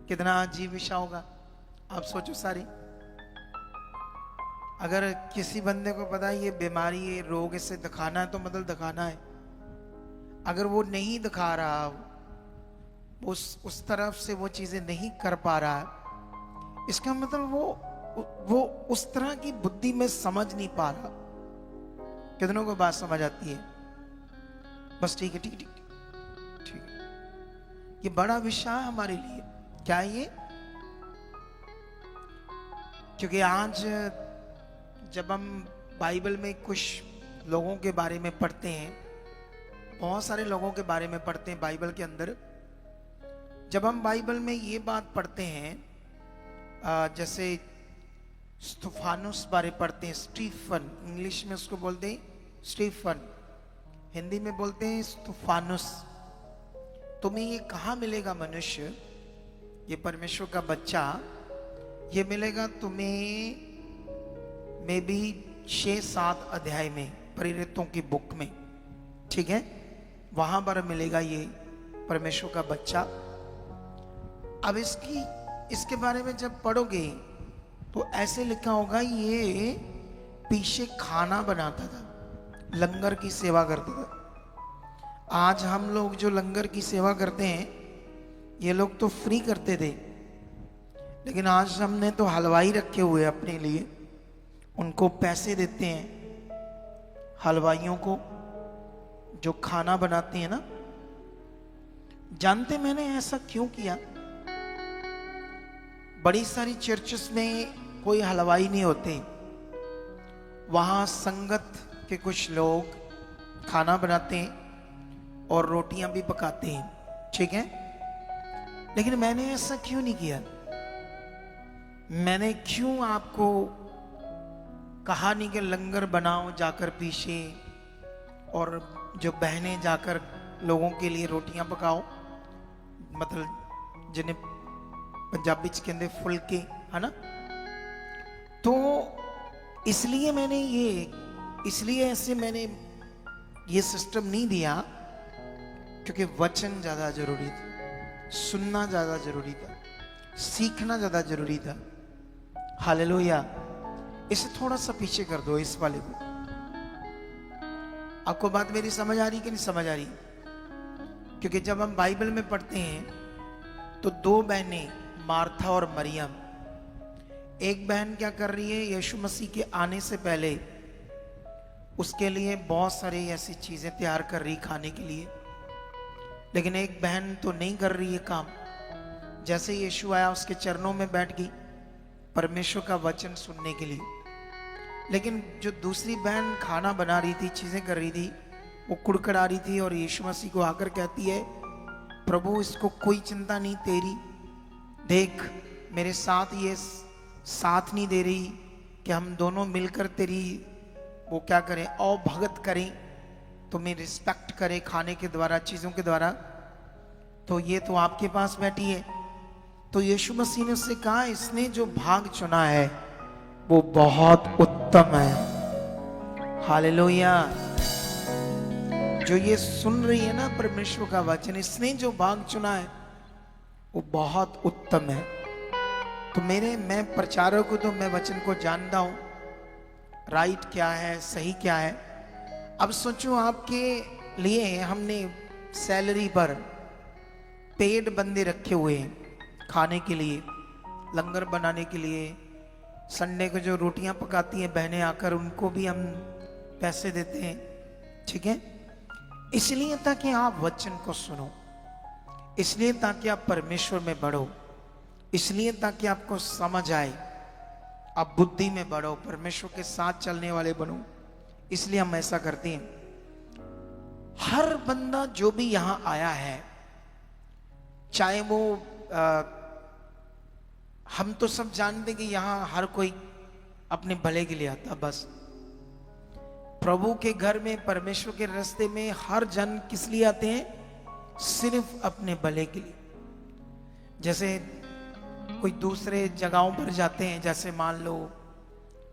कितना अजीब विषय होगा। आप सोचो सारी, अगर किसी बंदे को पता है ये बीमारी है, रोग, इसे दिखाना है तो मतलब दिखाना है। अगर वो नहीं दिखा रहा, उस तरफ से वो चीजें नहीं कर पा रहा, इसका मतलब वो उस तरह की बुद्धि में समझ नहीं पा रहा। कितनों को बात समझ आती है? बस ठीक है, ठीक ठीक ठीक है। ये बड़ा विषय है हमारे लिए। क्या है ये? क्योंकि आज जब हम बाइबल में कुछ लोगों के बारे में पढ़ते हैं, बहुत सारे लोगों के बारे में पढ़ते हैं बाइबल के अंदर, जब हम बाइबल में ये बात पढ़ते हैं, जैसे स्टुफानुस बारे पढ़ते हैं, स्टीफन, इंग्लिश में उसको बोलते हैं स्टीफन, हिंदी में बोलते हैं स्टुफानुस। तुम्हें ये कहाँ मिलेगा मनुष्य, ये परमेश्वर का बच्चा, ये मिलेगा तुम्हें में भी 6-7 अध्याय में, प्रेरितों की बुक में, ठीक है, वहां पर मिलेगा ये परमेश्वर का बच्चा। अब इसके बारे में जब पढ़ोगे तो ऐसे लिखा होगा, ये पीछे खाना बनाता था, लंगर की सेवा करता था। आज हम लोग जो लंगर की सेवा करते हैं, ये लोग तो फ्री करते थे, लेकिन आज हमने तो हलवाई रखे हुए अपने लिए, उनको पैसे देते हैं, हलवाइयों को जो खाना बनाते हैं ना। जानते मैंने ऐसा क्यों किया? बड़ी सारी चर्चेस में कोई हलवाई नहीं होते, वहां संगत के कुछ लोग खाना बनाते हैं और रोटियां भी पकाते हैं, ठीक है। लेकिन मैंने ऐसा क्यों नहीं किया? मैंने क्यों आपको कहा नहीं कि लंगर बनाओ जाकर पीछे, और जो बहनें जाकर लोगों के लिए रोटियां पकाओ, मतलब जिन्हें पंजाबी च कहते फुलके, है ना। तो इसलिए ऐसे मैंने ये सिस्टम नहीं दिया, क्योंकि वचन ज्यादा जरूरी था, सुनना ज्यादा जरूरी था, सीखना ज्यादा जरूरी था। हालेलुया। इसे थोड़ा सा पीछे कर दो, इस वाले को। आपको बात मेरी समझ आ रही कि नहीं समझ आ रही? क्योंकि जब हम बाइबल में पढ़ते हैं तो 2 बहनें, मार्था और मरियम, एक बहन क्या कर रही है, यीशु मसीह के आने से पहले उसके लिए बहुत सारी ऐसी चीजें तैयार कर रही खाने के लिए, लेकिन एक बहन तो नहीं कर रही है काम। जैसे यीशु आया, उसके चरणों में बैठ गई परमेश्वर का वचन सुनने के लिए, लेकिन जो दूसरी बहन खाना बना रही थी, चीजें कर रही थी, वो कुड़कड़ा रही थी और यीशु मसीह को आकर कहती है, प्रभु इसको कोई चिंता नहीं तेरी, देख मेरे साथ ये साथ नहीं दे रही, कि हम दोनों मिलकर तेरी वो क्या करें, अवभगत करें, तुम्हें रिस्पेक्ट करें खाने के द्वारा, चीजों के द्वारा, तो ये तो आपके पास बैठी है। तो यीशु मसीह ने उससे कहा, इसने जो भाग चुना है वो बहुत उत्तम है। हालेलुया। जो ये सुन रही है ना परमेश्वर का वचन, इसने जो भाग चुना है वो बहुत उत्तम है। तो मैं प्रचारक हूं, तो मैं वचन को जानता हूं राइट क्या है, सही क्या है। अब सोचो, आपके लिए हमने सैलरी पर पेड बंदे रखे हुए हैं खाने के लिए, लंगर बनाने के लिए। संडे को जो रोटियां पकाती हैं बहनें आकर, उनको भी हम पैसे देते हैं, ठीक है। इसलिए ताकि आप वचन को सुनो, इसलिए ताकि आप परमेश्वर में बढ़ो, इसलिए ताकि आपको समझ आए, आप बुद्धि में बढ़ो, परमेश्वर के साथ चलने वाले बनो। इसलिए हम ऐसा करते हैं। हर बंदा जो भी यहां आया है, चाहे वो हम तो सब जानते कि यहां हर कोई अपने भले के लिए आता, बस प्रभु के घर में, परमेश्वर के रास्ते में हर जन किस लिए आते हैं? सिर्फ अपने भले के लिए। जैसे कोई दूसरे जगहों पर जाते हैं, जैसे मान लो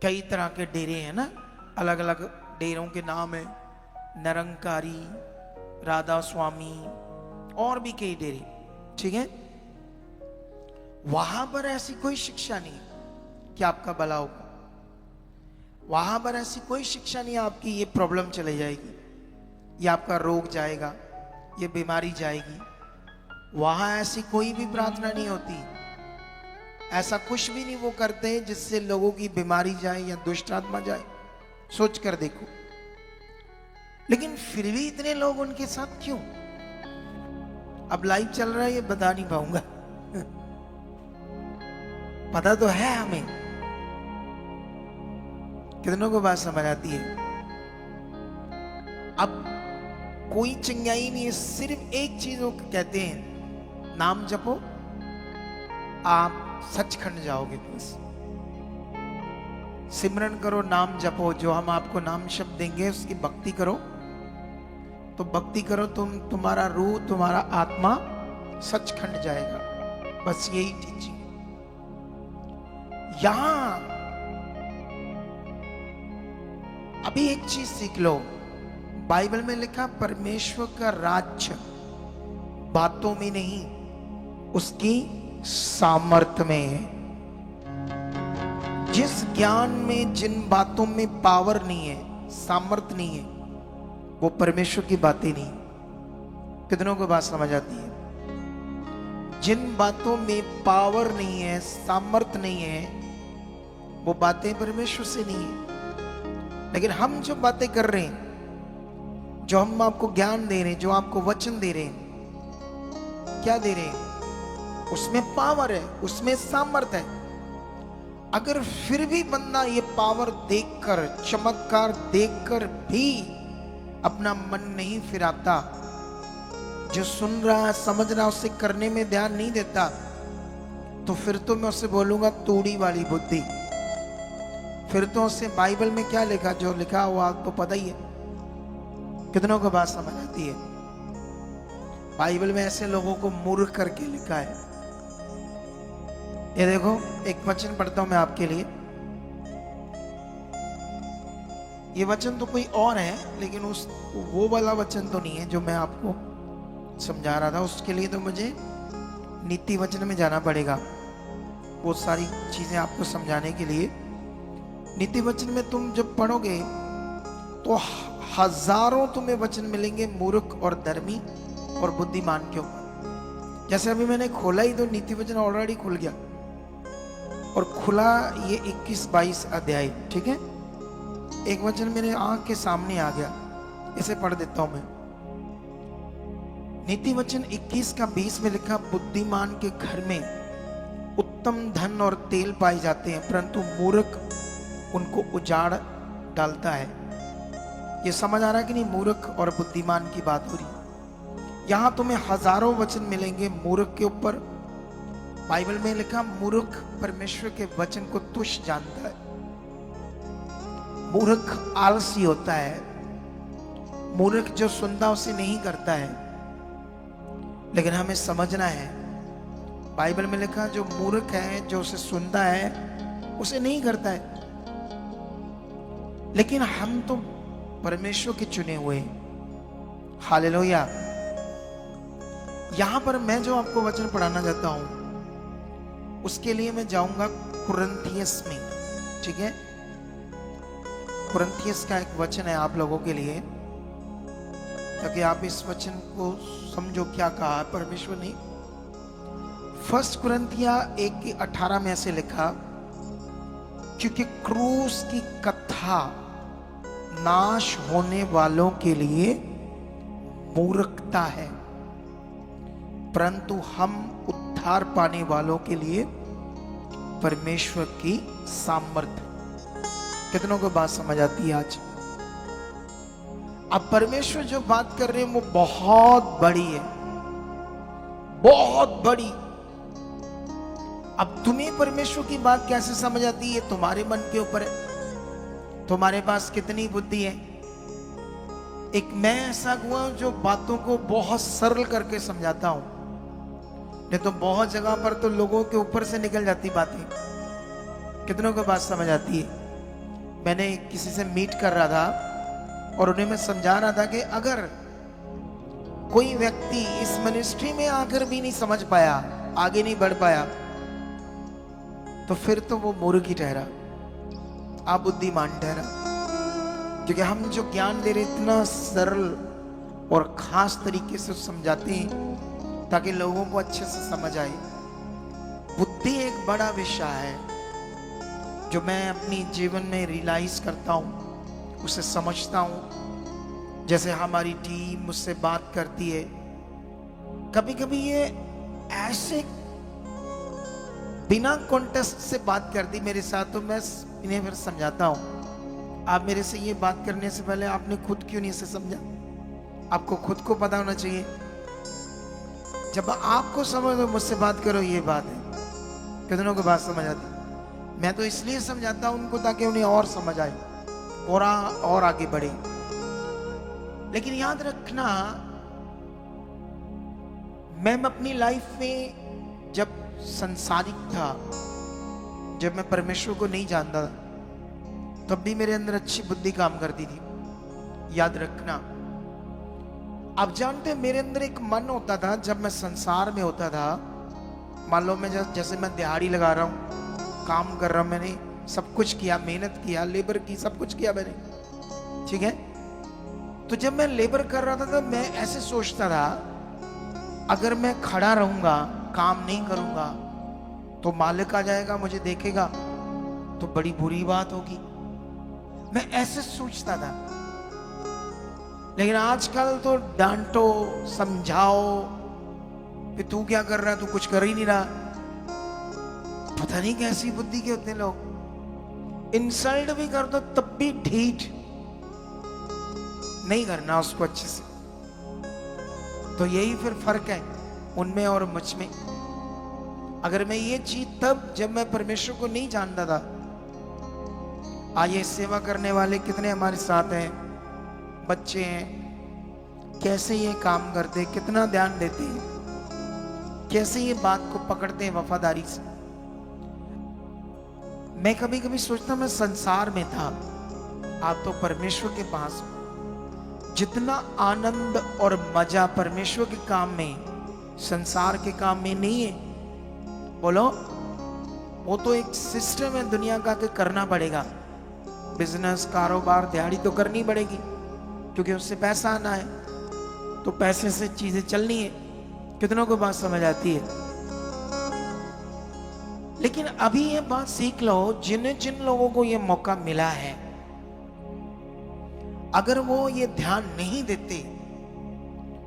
कई तरह के डेरे हैं ना, अलग अलग डेरों के नाम है, निरंकारी, राधा स्वामी और भी कई डेरे, ठीक है। वहां पर ऐसी कोई शिक्षा नहीं कि आपका भला होगा, वहां पर ऐसी कोई शिक्षा नहीं आपकी ये प्रॉब्लम चली जाएगी, ये आपका रोग जाएगा, ये बीमारी जाएगी। वहां ऐसी कोई भी प्रार्थना नहीं होती, ऐसा कुछ भी नहीं वो करते हैं जिससे लोगों की बीमारी जाए या दुष्ट आत्मा जाए। सोच कर देखो। लेकिन फिर भी इतने लोग उनके साथ क्यों? अब लाइव चल रहा है, ये बता नहीं पाऊंगा पता तो है हमें। कितनों को बात समझ आती है? अब कोई चंगाई नहीं है, सिर्फ एक चीज वो कहते हैं, नाम जपो, आप सचखंड जाओगे। बस सिमरन करो, नाम जपो, जो हम आपको नाम शब्द देंगे उसकी भक्ति करो। तो भक्ति करो, तुम्हारा रूह, तुम्हारा आत्मा सचखंड जाएगा। बस यही टीचिंग। यहां अभी एक चीज सीख लो, बाइबल में लिखा परमेश्वर का राज्य बातों में नहीं, उसकी सामर्थ्य में है। जिस ज्ञान में, जिन बातों में पावर नहीं है, सामर्थ्य नहीं है, वो परमेश्वर की बातें नहीं। कितनों को बात समझ आती है? जिन बातों में पावर नहीं है, सामर्थ्य नहीं है, वो बातें परमेश्वर से नहीं है। लेकिन हम जो बातें कर रहे हैं, जो हम आपको ज्ञान दे रहे हैं, जो आपको वचन दे रहे हैं, क्या दे रहे हैं? उसमें पावर है, उसमें सामर्थ्य है। अगर फिर भी बंदा ये पावर देखकर, चमत्कार देखकर भी अपना मन नहीं फिराता, जो सुन रहा, समझ रहा, उससे करने में ध्यान नहीं देता, तो फिर तो मैं उससे बोलूंगा तूड़ी वाली बुद्धि। फिर तो उससे बाइबल में क्या लिखा, जो लिखा वो आपको पता ही है। कितनों को बात समझ आती है? बाइबल में ऐसे लोगों को मूर्ख करके लिखा है। ये देखो, एक वचन पढ़ता हूं मैं आपके लिए। ये वचन तो कोई और है, लेकिन वो वाला वचन तो नहीं है जो मैं आपको समझा रहा था। उसके लिए तो मुझे नीति वचन में जाना पड़ेगा, वो सारी चीजें आपको समझाने के लिए। नीति वचन में तुम जब पढ़ोगे तो हजारों तुम्हें वचन मिलेंगे मूर्ख और धर्मी और बुद्धिमान के ऊपर। जैसे अभी मैंने खोला ही तो नीति वचन ऑलरेडी खुल गया, और खुला ये 21-22 अध्याय, ठीक है। एक वचन मेरे आंख के सामने आ गया, इसे पढ़ देता हूं मैं। नीति वचन 21:20 में लिखा, बुद्धिमान के घर में उत्तम धन और तेल पाए जाते हैं, परंतु मूर्ख उनको उजाड़ डालता है। ये समझ आ रहा है कि नहीं? मूर्ख और बुद्धिमान की बात हो रही। यहां तुम्हें हजारों वचन मिलेंगे मूर्ख के ऊपर। बाइबल में लिखा, मूर्ख परमेश्वर के वचन को तुच्छ जानता है। मूर्ख आलसी होता है, मूर्ख जो सुनता उसे नहीं करता है। लेकिन हमें समझना है, बाइबल में लिखा जो मूर्ख है, जो उसे सुनता है उसे नहीं करता है। लेकिन हम तो परमेश्वर के चुने हुए। हालेलुया। यहां पर मैं जो आपको वचन पढ़ाना चाहता हूं, उसके लिए मैं जाऊंगा कुरिन्थियस में। ठीक है, कुरिन्थियस का एक वचन है आप लोगों के लिए, ताकि आप इस वचन को समझो क्या कहा परमेश्वर ने। 1 कुरिन्थिया 1:18 में ऐसे लिखा, क्योंकि क्रूस की कथा नाश होने वालों के लिए मूर्खता है, परंतु हम उद्धार पाने वालों के लिए परमेश्वर की सामर्थ्य। कितनों को बात समझ आती है आज? अब परमेश्वर जो बात कर रहे हैं वो बहुत बड़ी है, बहुत बड़ी। अब तुम्हें परमेश्वर की बात कैसे समझ आती है, तुम्हारे मन के ऊपर है, तुम्हारे पास कितनी बुद्धि है। एक मैं ऐसा हुआ जो बातों को बहुत सरल करके समझाता हूं, नहीं तो बहुत जगह पर तो लोगों के ऊपर से निकल जाती बातें। कितनों को बात समझ आती है? मैंने किसी से मीट कर रहा था और उन्हें मैं समझा रहा था कि अगर कोई व्यक्ति इस मिनिस्ट्री में आकर भी नहीं समझ पाया, आगे नहीं बढ़ पाया, तो फिर तो वो मूर्ख ही ठहरा, आप बुद्धिमान ठहरा। क्योंकि हम जो ज्ञान दे रहे इतना सरल और खास तरीके से समझाते हैं ताकि लोगों को अच्छे से समझ आए। बुद्धि एक बड़ा विषय है जो मैं अपनी जीवन में रियलाइज करता हूं, उसे समझता हूं। जैसे हमारी टीम मुझसे बात करती है, कभी कभी ये ऐसे बिना कॉन्टेस्ट से बात करती मेरे साथ, तो मैं इन्हें फिर समझाता हूं, आप मेरे से ये बात करने से पहले आपने खुद क्यों नहीं इसे समझा? आपको खुद को पता होना चाहिए। जब आपको समझ लो मुझसे बात करो, ये बात है। कितनों को बात समझ आती? मैं तो इसलिए समझाता हूं उनको ताकि उन्हें और समझ आए और आगे बढ़े। लेकिन याद रखना, मैं अपनी लाइफ में जब संसारिक था, जब मैं परमेश्वर को नहीं जानता था, तब भी मेरे अंदर अच्छी बुद्धि काम करती थी। याद रखना, आप जानते हैं मेरे अंदर एक मन होता था जब मैं संसार में होता था। मान लो मैं जैसे मैं दिहाड़ी लगा रहा हूं, काम कर रहा हूं, मैंने सब कुछ किया, मेहनत किया, लेबर की, सब कुछ किया मैंने, ठीक है। तो जब मैं लेबर कर रहा था तो मैं ऐसे सोचता था, अगर मैं खड़ा रहूंगा, काम नहीं करूंगा, तो मालिक आ जाएगा, मुझे देखेगा, तो बड़ी बुरी बात होगी। मैं ऐसे सोचता था। लेकिन आजकल तो डांटो, समझाओ कि तू क्या कर रहा है, तू कुछ कर ही नहीं रहा। पता नहीं कैसी बुद्धि के होते हैं लोग। इंसल्ट भी कर दो तब भी ढीठ नहीं करना उसको अच्छे से। तो यही फिर फर्क है उनमें और मुझ में। अगर मैं ये चीज तब जब मैं परमेश्वर को नहीं जानता था। आइए, सेवा करने वाले कितने हमारे साथ हैं, बच्चे हैं, कैसे ये काम करते, कितना ध्यान देते हैं, कैसे ये बात को पकड़ते हैं वफादारी से। मैं कभी कभी सोचता मैं संसार में था, आप तो परमेश्वर के पास। जितना आनंद और मजा परमेश्वर के काम में, संसार के काम में नहीं है। बोलो, वो तो एक सिस्टम है दुनिया का कि करना पड़ेगा। बिजनेस, कारोबार, दिहाड़ी तो करनी पड़ेगी क्योंकि उससे पैसा आना है, तो पैसे से चीजें चलनी है। कितनों को बात समझ आती है? लेकिन अभी ये बात सीख लो, जिन लोगों को ये मौका मिला है, अगर वो ये ध्यान नहीं देते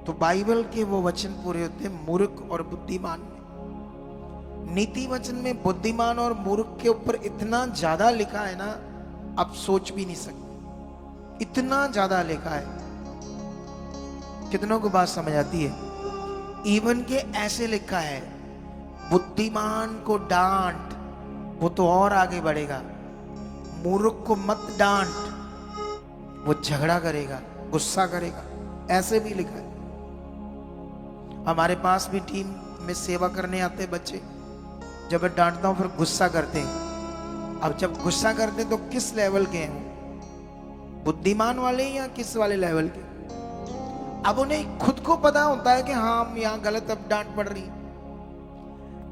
तो बाइबल के वो वचन पूरे होते मूर्ख और बुद्धिमान में। नीति वचन में बुद्धिमान और मूर्ख के ऊपर इतना ज्यादा लिखा है ना, आप सोच भी नहीं सकते, इतना ज्यादा लिखा है। कितनों को बात समझ आती है? इवन के ऐसे लिखा है, बुद्धिमान को डांट, वो तो और आगे बढ़ेगा, मूर्ख को मत डांट, वो झगड़ा करेगा, गुस्सा करेगा, ऐसे भी लिखा है। हमारे पास भी टीम में सेवा करने आते बच्चे, जब मैं डांटता हूं फिर गुस्सा करते हैं। अब जब गुस्सा करते तो किस लेवल के हैं, बुद्धिमान वाले या किस वाले लेवल के? अब उन्हें खुद को पता होता है कि हाँ हम यहाँ गलत, अब डांट पड़ रही।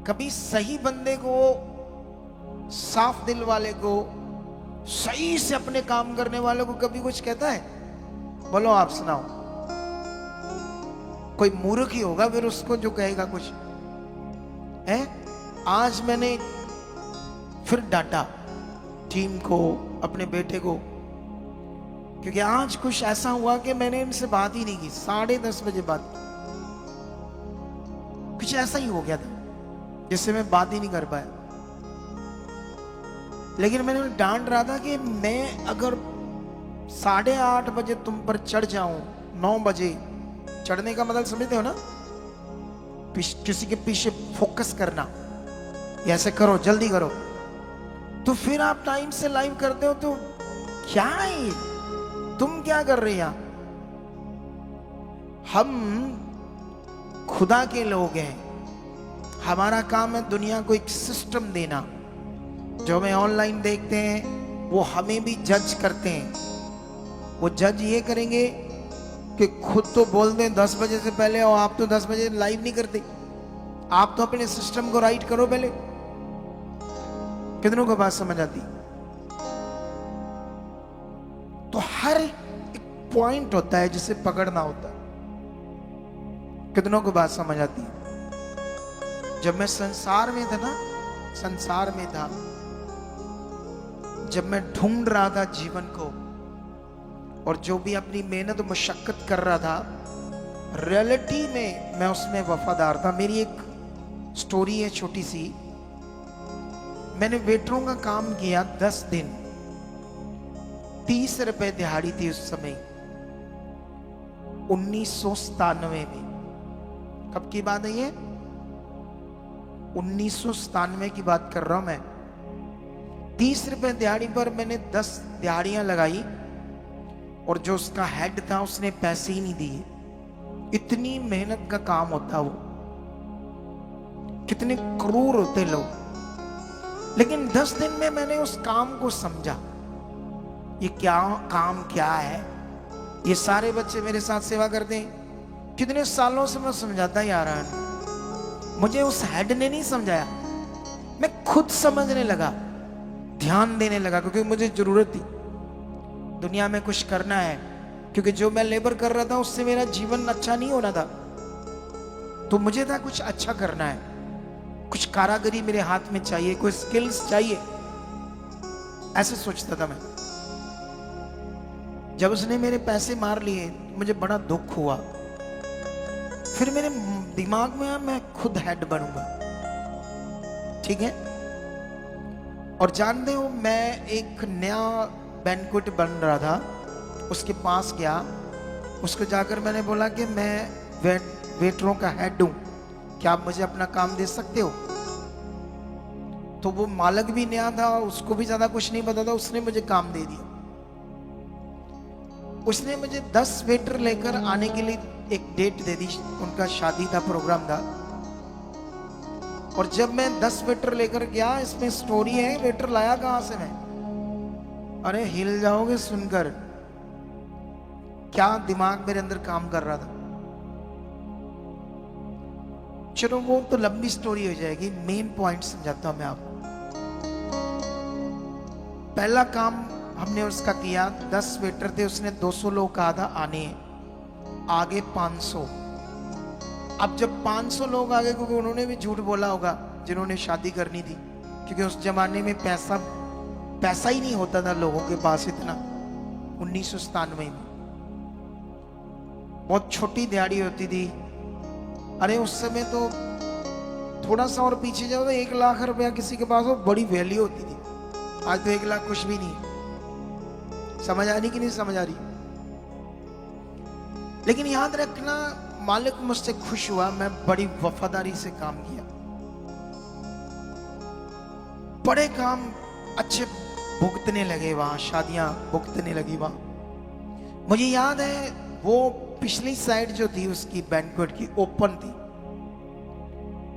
कभी सही बंदे को, साफ दिल वाले को, सही से अपने काम करने वाले को कभी कुछ कहता है? बोलो आप सुनाओ। कोई मूर्ख ही होगा फिर उसको जो कहेगा कुछ है। आज मैंने फिर डांटा टीम को, अपने बेटे को, क्योंकि आज कुछ ऐसा हुआ कि मैंने इनसे बात ही नहीं की। 10:30 बजे बात, कुछ ऐसा ही हो गया था जिससे मैं बात ही नहीं कर पाया। लेकिन मैंने डांट रहा था कि मैं अगर 8:30 बजे तुम पर चढ़ जाऊं, 9 बजे चढ़ने का मतलब समझते हो ना, किसी के पीछे फोकस करना, ऐसे करो, जल्दी करो, तो फिर आप टाइम से लाइव करते हो तो क्या है, तुम क्या कर रहे हैं? हम खुदा के लोग हैं, हमारा काम है दुनिया को एक सिस्टम देना। जो हमें ऑनलाइन देखते हैं वो हमें भी जज करते हैं। वो जज ये करेंगे कि खुद तो बोल दें 10 बजे से पहले, और आप तो 10 बजे लाइव नहीं करते। आप तो अपने सिस्टम को राइट करो पहले। कितनों को बात समझ आती? तो हर एक पॉइंट होता है जिसे पकड़ना होता है। कितनों को बात समझ आती? जब मैं संसार में था ना, संसार में था, जब मैं ढूंढ रहा था जीवन को, और जो भी अपनी मेहनत मशक्कत कर रहा था, रियलिटी में मैं उसमें वफादार था। मेरी एक स्टोरी है छोटी सी। मैंने वेटरों का काम किया 10 दिन, 30 रुपए दिहाड़ी थी उस समय, 1997 में। कब की बात है ये? 1997 की बात कर रहा हूं मैं। 30 रुपए दिहाड़ी पर मैंने 10 दिहाड़ियां लगाई, और जो उसका हेड था उसने पैसे ही नहीं दिए। इतनी मेहनत का काम होता वो, कितने क्रूर होते लोग। लेकिन 10 दिन में मैंने उस काम को समझा, ये क्या काम क्या है। ये सारे बच्चे मेरे साथ सेवा करते हैं, कितने सालों से मैं समझाता ही आ रहा हूं। मुझे उस हेड ने नहीं समझाया, मैं खुद समझने लगा, ध्यान देने लगा, क्योंकि मुझे जरूरत थी। दुनिया में कुछ करना है, क्योंकि जो मैं लेबर कर रहा था उससे मेरा जीवन अच्छा नहीं होना था। तो मुझे था कुछ अच्छा करना है, कुछ कारागरी मेरे हाथ में चाहिए, कोई स्किल्स चाहिए, ऐसे सोचता था मैं। जब उसने मेरे पैसे मार लिए मुझे बड़ा दुख हुआ। फिर मेरे दिमाग में आया मैं खुद हेड बनूंगा, ठीक है। और जानते हो, मैं एक नया बैंक्वेट बन रहा था, उसके पास गया, उसको जाकर मैंने बोला कि मैं वेटरों का हेड हूं, क्या आप मुझे अपना काम दे सकते हो? तो वो मालिक भी नया था, उसको भी ज्यादा कुछ नहीं पता था, उसने मुझे काम दे दिया। उसने मुझे 10 वेटर लेकर आने के लिए एक डेट दे दी, उनका शादी था, प्रोग्राम था। और जब मैं 10 वेटर लेकर गया, इसमें स्टोरी है, वेटर लाया कहां से मैं? अरे हिल जाओगे सुनकर, क्या दिमाग मेरे अंदर काम कर रहा था। चलो वो तो लंबी स्टोरी हो जाएगी, मेन पॉइंट समझाता हूं मैं आपको। पहला काम हमने उसका किया, 10 वेटर थे, उसने 200 लोग कहा था आने, आगे 500। अब जब 500 लोग आ गए, क्योंकि उन्होंने भी झूठ बोला होगा जिन्होंने शादी करनी थी, क्योंकि उस जमाने में पैसा ही नहीं होता था लोगों के पास इतना। 1997 में बहुत छोटी दिहाड़ी होती थी। अरे उस समय तो थोड़ा सा और पीछे जाओ तो 1 लाख रुपया किसी के पास हो, बड़ी वैल्यू होती थी। आज तो 1 लाख कुछ भी नहीं। समझ आ रही कि नहीं समझ आ रही? लेकिन याद रखना, मालिक मुझसे खुश हुआ, मैं बड़ी वफादारी से काम किया, बड़े काम अच्छे भुगतने लगे, वहां शादियां भुगतने लगी वहां। मुझे याद है वो पिछली साइड जो थी उसकी बैंक्वेट की ओपन थी।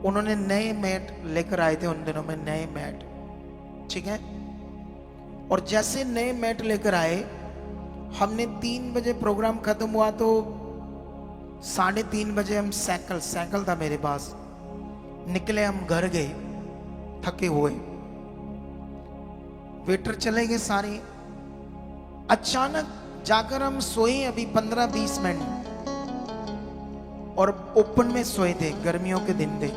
उन्होंने नए मैट लेकर आए थे उन दिनों में, नए मैट, ठीक है। और जैसे नए मैट लेकर आए, हमने 3 बजे प्रोग्राम खत्म हुआ तो 3:30 बजे हम साइकिल था मेरे पास, निकले, हम घर गए थके हुए। वेटर चले गए सारे। अचानक जाकर हम सोए अभी 15-20 मिनट, और ओपन में सोए थे, गर्मियों के दिन थे,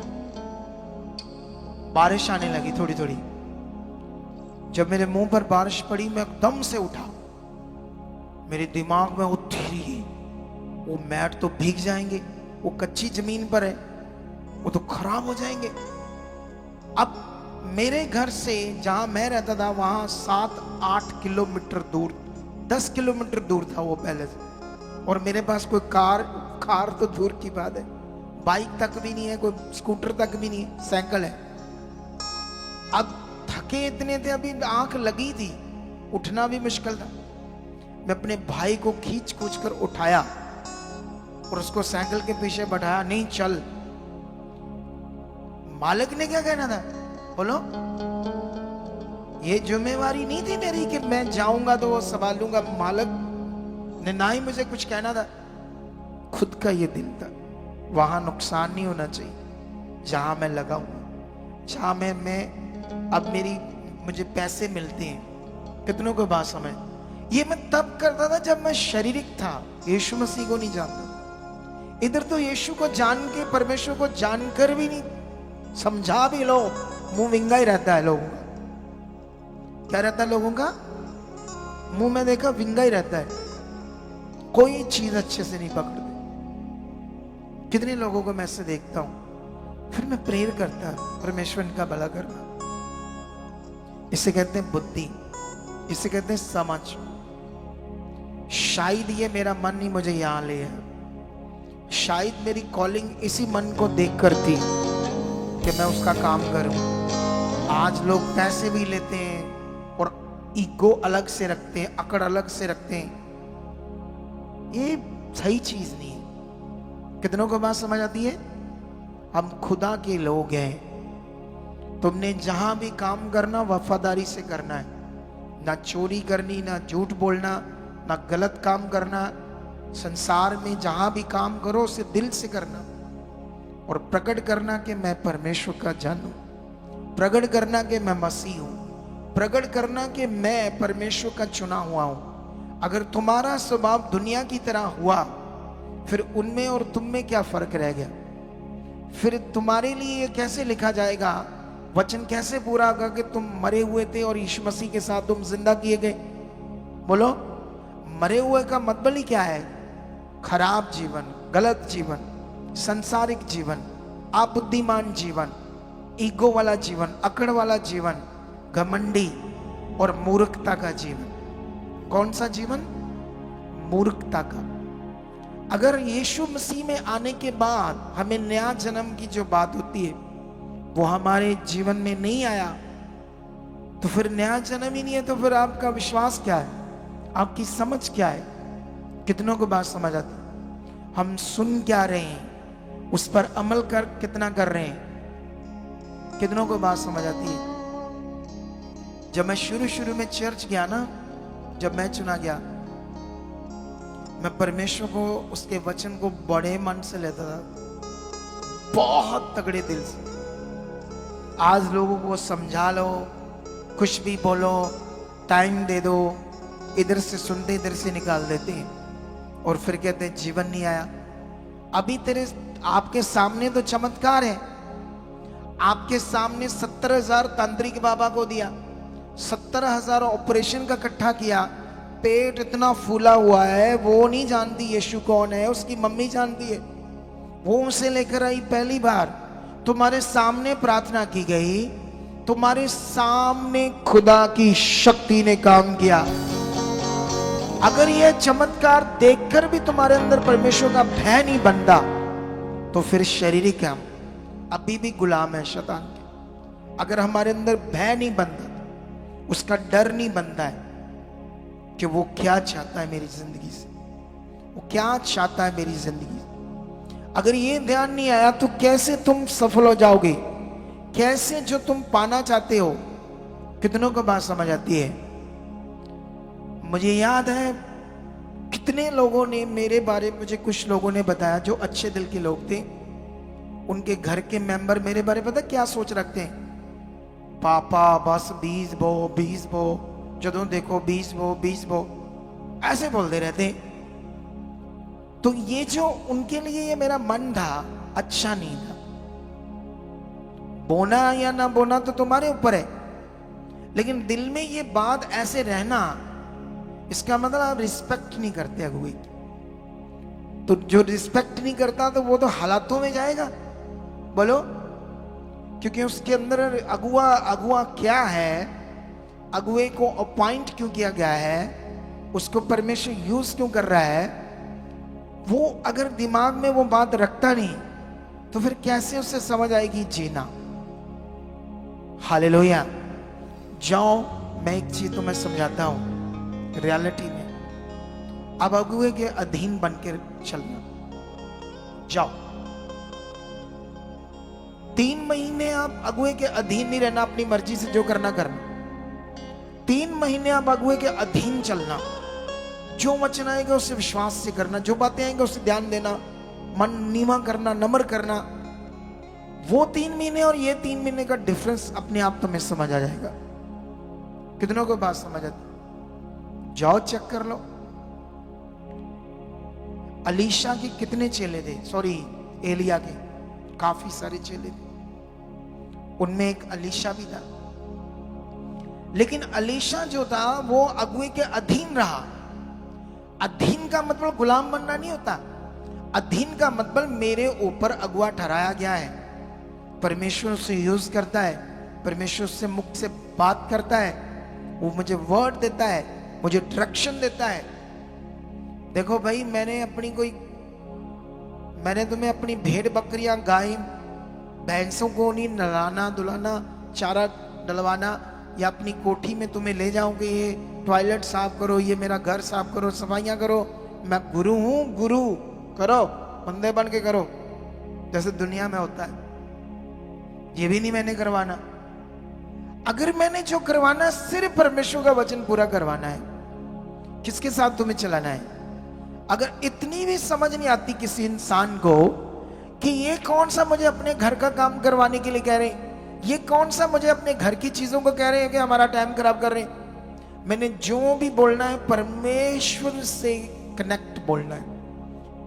बारिश आने लगी थोड़ी थोड़ी। जब मेरे मुंह पर बारिश पड़ी, मैं एकदम से उठा, मेरे दिमाग में उठी रही, वो मैट तो भीग जाएंगे, वो कच्ची जमीन पर है, वो तो खराब हो जाएंगे। अब मेरे घर से जहां मैं रहता था वहां 7-8 किलोमीटर दूर, 10 किलोमीटर दूर था वो पैलेस, और मेरे पास कोई कार तो दूर की बात है, बाइक तक भी नहीं है, कोई स्कूटर तक भी नहीं है, साइकिल है। अब थके इतने थे, अभी आंख लगी थी, उठना भी मुश्किल था। मैं अपने भाई को खींच कर उठाया और उसको साइकिल के पीछे बैठाया, नहीं चल। मालिक ने क्या कहना था, बोलो? ये जिम्मेवारी नहीं थी मेरी कि मैं जाऊंगा तो वो संभालूंगा। मालिक ने ना ही मुझे कुछ कहना था, खुद का ये दिल था, वहां नुकसान नहीं होना चाहिए जहां मैं लगा हूं, जहां मैं अब मुझे पैसे मिलते हैं। कितनों को बात समझ? ये मैं तब करता था जब मैं शारीरिक था, यीशु मसीह को नहीं जानता। इधर तो यीशु को जान के, परमेश्वर को जानकर भी नहीं, समझा भी लो, मुंह विंगा ही रहता है लोगों का। क्या रहता है लोगों का? मुंह में देखा विंगा ही रहता है, कोई चीज अच्छे से नहीं पकड़ते। कितने लोगों को मैं ऐसे देखता हूं। फिर मैं प्रेयर करता, परमेश्वर इनका भला करना। इसे कहते हैं बुद्धि, इसे कहते हैं समझ। शायद ये मेरा मन ही मुझे यहां ले है, शायद मेरी कॉलिंग इसी मन को देखकर थी कि मैं उसका काम करूं। आज लोग पैसे भी लेते हैं और ईगो अलग से रखते हैं, अकड़ अलग से रखते हैं, ये सही चीज नहीं है। कितनों को बात समझ आती है? हम खुदा के लोग हैं। तुमने जहां भी काम करना वफादारी से करना है, ना चोरी करनी, ना झूठ बोलना, ना गलत काम करना। संसार में जहां भी काम करो उसे दिल से करना, और प्रकट करना कि मैं परमेश्वर का जन हूं, प्रकट करना कि मैं मसीह हूं, प्रकट करना कि मैं परमेश्वर का चुना हुआ हूं। अगर तुम्हारा स्वभाव दुनिया की तरह हुआ, फिर उनमें और तुम में क्या फर्क रह गया? फिर तुम्हारे लिए ये कैसे लिखा जाएगा, वचन कैसे पूरा होगा कि तुम मरे हुए थे और यीशु मसीह के साथ तुम जिंदा किए गए? बोलो, मरे हुए का मतलब ही क्या है? खराब जीवन, गलत जीवन, संसारिक जीवन, अबुद्धिमान जीवन, ईगो वाला जीवन, अकड़ वाला जीवन, घमंडी और मूर्खता का जीवन। कौन सा जीवन? मूर्खता का। अगर यीशु मसीह में आने के बाद हमें नया जन्म की जो बात होती है वो हमारे जीवन में नहीं आया, तो फिर नया जन्म ही नहीं है, तो फिर आपका विश्वास क्या है, आपकी समझ क्या है? कितनों को बात समझ आती? हम सुन क्या रहे हैं, उस पर अमल कर कितना कर रहे हैं? कितनों को बात समझ आती है? जब मैं शुरू में चर्च गया ना, जब मैं चुना गया, मैं परमेश्वर को, उसके वचन को बड़े मन से लेता था, बहुत तगड़े दिल से। आज लोगों को समझा लो, कुछ भी बोलो, टाइम दे दो, इधर से सुनते इधर से निकाल देते हैं, और फिर कहते हैं जीवन नहीं आया। अभी आपके सामने तो चमत्कार है, आपके सामने 70,000 तांत्रिक बाबा को दिया, 70,000 ऑपरेशन का इकट्ठा किया, पेट इतना फूला हुआ है, वो नहीं जानती यीशु कौन है, उसकी मम्मी जानती है, वो उसे लेकर आई पहली बार, तुम्हारे सामने प्रार्थना की गई, तुम्हारे सामने खुदा की शक्ति ने काम किया। अगर यह चमत्कार देखकर भी तुम्हारे अंदर परमेश्वर का भय नहीं बनता, तो फिर शारीरिक हम अभी भी गुलाम है शैतान के। अगर हमारे अंदर भय नहीं बनता, उसका डर नहीं बनता है कि वो क्या चाहता है मेरी जिंदगी से, वो क्या चाहता है मेरी जिंदगी। अगर ये ध्यान नहीं आया तो कैसे तुम सफल हो जाओगे, कैसे जो तुम पाना चाहते हो। कितनों को बात समझ आती है? मुझे याद है कितने लोगों ने मेरे बारे में, मुझे कुछ लोगों ने बताया जो अच्छे दिल के लोग थे, उनके घर के मेंबर मेरे बारे में पता क्या सोच रखते हैं? पापा बस 20 बो, जदों देखो 20 बो ऐसे बोलते रहते। तो ये जो उनके लिए ये मेरा मन था अच्छा नहीं था। बोना या ना बोना तो तुम्हारे ऊपर है, लेकिन दिल में ये बात ऐसे रहना, इसका मतलब आप रिस्पेक्ट नहीं करते अगुए की। तो जो रिस्पेक्ट नहीं करता तो वो तो हालातों में जाएगा, बोलो। क्योंकि उसके अंदर अगुआ क्या है, अगुए को अपॉइंट क्यों किया गया है, उसको परमेश्वर यूज क्यों कर रहा है, वो अगर दिमाग में वो बात रखता नहीं तो फिर कैसे उसे समझ आएगी जीना। हालेलुया। जाओ, मैं एक चीज तुम्हें समझाता हूं। रियलिटी में अब अगुए के अधीन बनकर चलना। जाओ, 3 महीने आप अगुए के अधीन नहीं रहना, अपनी मर्जी से जो करना करना। 3 महीने आप अगुए के अधीन चलना। जो वचन आएगा उसे विश्वास से करना, जो बातें आएंगे उसे ध्यान देना, मन नीवा करना, नम्र करना। वो 3 महीने और ये 3 महीने का डिफरेंस अपने आप तुम्हें समझ आ जाएगा। कितनों को बात समझ आती? जाओ चेक कर लो। अलीशा के कितने चेले थे? सॉरी, एलिया के काफी सारे चेले थे, उनमें एक अलीशा भी था। लेकिन अलीशा जो था वो अगुए के अधीन रहा। अधीन का मतलब गुलाम बनना नहीं होता। अधीन का मतलब मेरे ऊपर अगुआ ठहराया गया है, परमेश्वर उसे यूज करता है, परमेश्वर उससे मुख से बात करता है, वो मुझे वर्ड देता है, मुझे डायरेक्शन देता है। देखो भाई, मैंने तुम्हें अपनी भेड़ बकरियां, गाय भैंसों को नहीं नहलाना धुलाना, चारा डलवाना, या अपनी कोठी में तुम्हें ले जाऊंगे, ये टॉयलेट साफ करो, ये मेरा घर साफ करो, सफाइयां करो। मैं गुरु हूं, गुरु करो, बंदे बन के करो जैसे दुनिया में होता है। ये भी नहीं मैंने करवाना। अगर मैंने जो करवाना सिर्फ परमेश्वर का वचन पूरा करवाना है, किसके साथ तुम्हें चलाना है। अगर इतनी भी समझ नहीं आती किसी इंसान को कि ये कौन सा मुझे अपने घर का काम करवाने के लिए कह रहे हैं, ये कौन सा मुझे अपने घर की चीजों को कह रहे हैं कि हमारा टाइम खराब कर रहे हैं। मैंने जो भी बोलना है परमेश्वर से कनेक्ट बोलना है,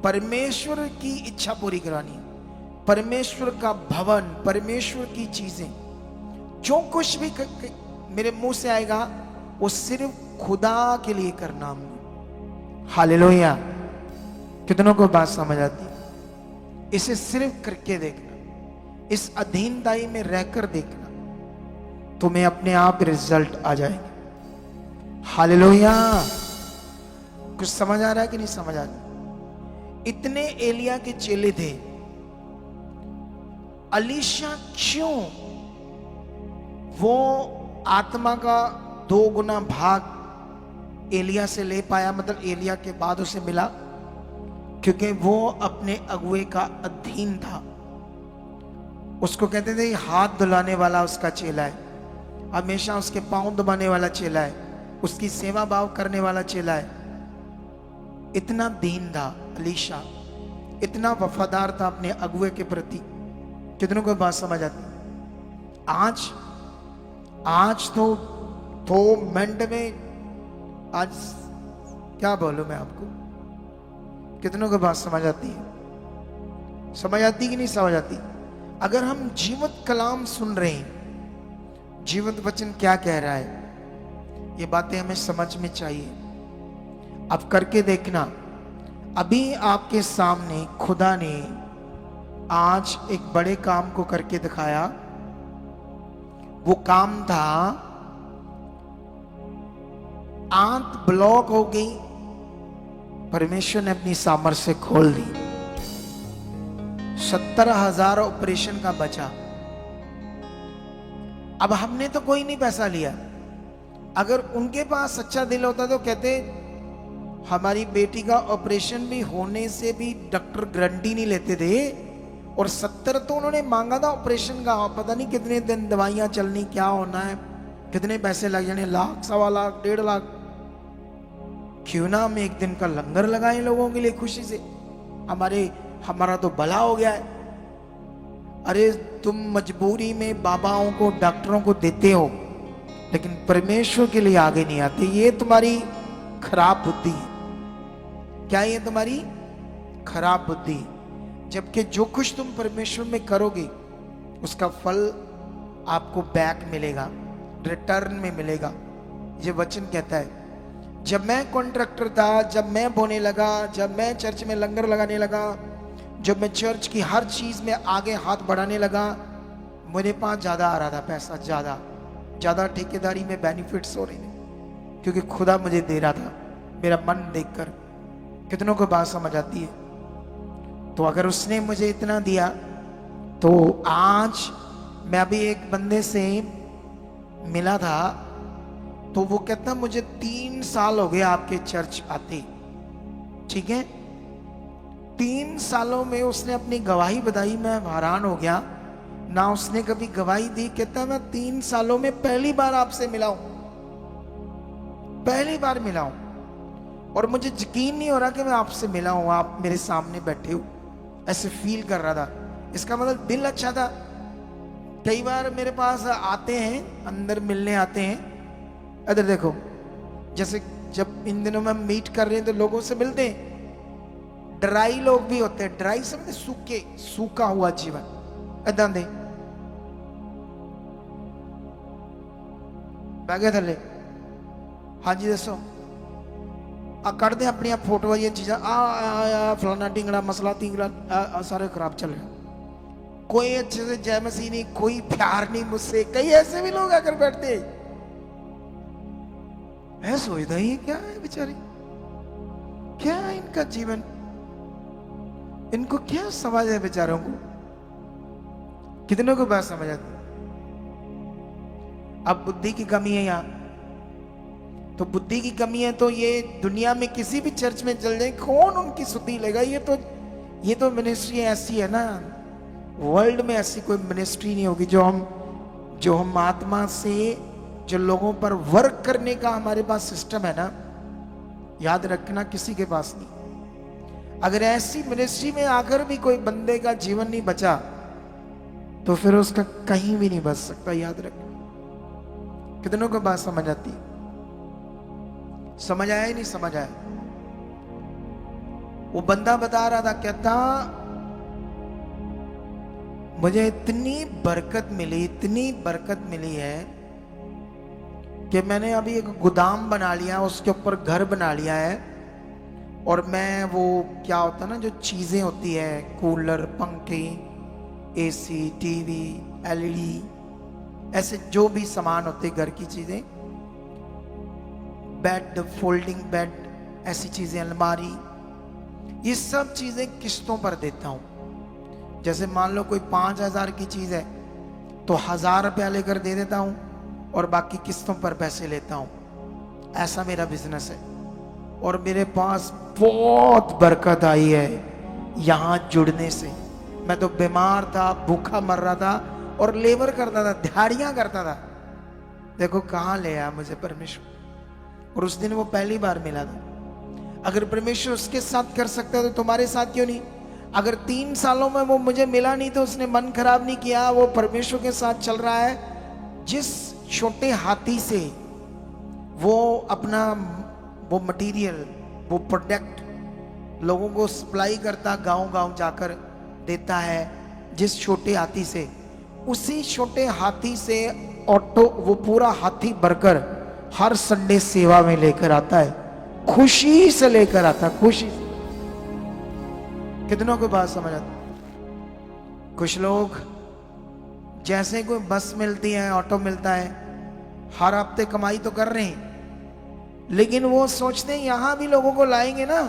परमेश्वर की इच्छा पूरी करानी है, परमेश्वर का भवन, परमेश्वर की चीजें, जो कुछ भी मेरे मुंह से आएगा वो सिर्फ खुदा के लिए करना। हालेलुया। कितनों को बात समझ आती? इसे सिर्फ करके देखना, इस अधीनताई में रहकर देखना, तुम्हें अपने आप रिजल्ट आ जाएंगे। हालेलुया। कुछ समझ आ रहा है कि नहीं समझ आ रहा? इतने एलिया के चेले थे, अलीशा क्यों वो आत्मा का 2 गुना भाग एलिया से ले पाया, मतलब एलिया के बाद उसे मिला? क्योंकि वो अपने अगुए का अधीन था। उसको कहते थे हाथ धुलाने वाला उसका चेला है, हमेशा उसके पांव दबाने वाला चेला है, उसकी सेवा भाव करने वाला चेला है। इतना दीन था अलीशा, इतना वफादार था अपने अगुए के प्रति। कितनों को बात समझ आती? आज तो 2 मिनट में, आज क्या बोलूं मैं आपको, कितनों को बात समझ आती है? समझ आती कि नहीं समझ आती? अगर हम जीवंत कलाम सुन रहे हैं, जीवंत वचन क्या कह रहा है, ये बातें हमें समझ में चाहिए। अब करके देखना, अभी आपके सामने खुदा ने आज एक बड़े काम को करके दिखाया। वो काम था, आंत ब्लॉक हो गई, परमेश्वर ने अपनी सामर्थ्य खोल दी। 70,000 ऑपरेशन का बचा। अब हमने तो कोई नहीं पैसा लिया। अगर उनके पास सच्चा दिल होता तो कहते हमारी बेटी का ऑपरेशन भी होने से भी डॉक्टर गारंटी नहीं लेते थे, और 70 तो उन्होंने मांगा था ऑपरेशन का। पता नहीं कितने दिन दवाइयां चलनी, क्या होना है, कितने पैसे लग जाने, लाख, 1.25 लाख, 1.5 लाख। क्यों ना हम एक दिन का लंगर लगाएं लोगों के लिए खुशी से, हमारा तो भला हो गया है। अरे तुम मजबूरी में बाबाओं को, डॉक्टरों को देते हो, लेकिन परमेश्वर के लिए आगे नहीं आते। ये तुम्हारी खराब बुद्धि है। क्या ये तुम्हारी खराब बुद्धि है? जबकि जो कुछ तुम परमेश्वर में करोगे उसका फल आपको बैक मिलेगा, रिटर्न में मिलेगा। ये वचन कहता है, जब मैं कॉन्ट्रैक्टर था, जब मैं बोने लगा, जब मैं चर्च में लंगर लगाने लगा, जब मैं चर्च की हर चीज में आगे हाथ बढ़ाने लगा, मेरे पास ज्यादा आ रहा था पैसा, ज्यादा ठेकेदारी में बेनिफिट्स हो रहे थे, क्योंकि खुदा मुझे दे रहा था। मेरा मन देखकर कितनों को बात समझ आती है? तो अगर उसने मुझे इतना दिया, तो आज मैं अभी एक बंदे से मिला था, तो वो कहता मुझे 3 साल हो गए आपके चर्च आते। ठीक है, 3 सालों में उसने अपनी गवाही बताई, मैं हैरान हो गया। ना उसने कभी गवाही दी, कहता मैं 3 सालों में पहली बार आपसे मिला हूं, पहली बार मिला हूं, और मुझे यकीन नहीं हो रहा कि मैं आपसे मिला हूं, आप मेरे सामने बैठे हो, ऐसे फील कर रहा था। इसका मतलब दिल अच्छा था। कई बार मेरे पास आते हैं, अंदर मिलने आते हैं। इधर देखो, जैसे जब इन दिनों में मीट कर रहे हैं तो लोगों से मिलते हैं। ड्राई लोग भी होते हैं, ड्राई समझते, सूखा हुआ जीवन। इदा दे बैगे थले, हाँ जी दसो, आ कर दे अपनी फोटो, ये चीजा आ फलाना टिंगड़ा मसला टिंगड़ा सारे खराब चल रहे। कोई अच्छे से जय मसीह नहीं, कोई प्यार नहीं मुझसे। कई ऐसे भी लोग आकर बैठते, है सोचता ही क्या है बेचारी, क्या है इनका जीवन, इनको क्या समझ है बेचारों को? कितनों को बात समझ आती? अब बुद्धि की कमी है यहाँ, तो बुद्धि की कमी है तो ये दुनिया में किसी भी चर्च में चल जाए, कौन उनकी सुधि लेगा? ये तो मिनिस्ट्री ऐसी है ना, वर्ल्ड में ऐसी कोई मिनिस्ट्री नहीं होगी जो हम आत्मा से, जो लोगों पर वर्क करने का हमारे पास सिस्टम है ना, याद रखना किसी के पास नहीं। अगर ऐसी मिनिस्ट्री में आकर भी कोई बंदे का जीवन नहीं बचा, तो फिर उसका कहीं भी नहीं बच सकता, याद रखना। कितनों को बात समझ आती? समझ आया ही नहीं समझ आया? वो बंदा बता रहा था, कहता मुझे इतनी बरकत मिली है कि मैंने अभी एक गोदाम बना लिया, उसके ऊपर घर बना लिया है, और मैं वो क्या होता है ना, जो चीजें होती है, कूलर, पंखे, एसी, टीवी, एलईडी, ऐसे जो भी सामान होते घर की चीजें, बेड, फोल्डिंग बेड, ऐसी चीजें, अलमारी, ये सब चीजें किस्तों पर देता हूं। जैसे मान लो कोई 5,000 की चीज है तो 1,000 रुपया लेकर दे देता हूं और बाकी किस्तों पर पैसे लेता हूं। ऐसा मेरा बिजनेस है, और मेरे पास बहुत बरकत आई है यहां जुड़ने से। मैं तो बीमार था, भूखा मर रहा था, और लेबर करता था, दिहाड़ियां करता था। देखो कहां ले आया मुझे परमेश्वर, और उस दिन वो पहली बार मिला था। अगर परमेश्वर उसके साथ कर सकता है तो तुम्हारे साथ क्यों नहीं? अगर 3 सालों में वो मुझे मिला नहीं तो उसने मन खराब नहीं किया, वो परमेश्वर के साथ चल रहा है। जिस छोटे हाथी से वो अपना वो मटेरियल, वो प्रोडक्ट लोगों को सप्लाई करता, गांव-गांव जाकर देता है, जिस छोटे हाथी से, उसी छोटे हाथी से ऑटो, वो पूरा हाथी भरकर हर संडे सेवा में लेकर आता है, खुशी से लेकर आता, खुशी से। कितनों को बात समझ आती? कुछ लोग जैसे कोई बस मिलती है, ऑटो मिलता है, हर हफ्ते कमाई तो कर रहे हैं, लेकिन वो सोचते हैं यहां भी लोगों को लाएंगे ना,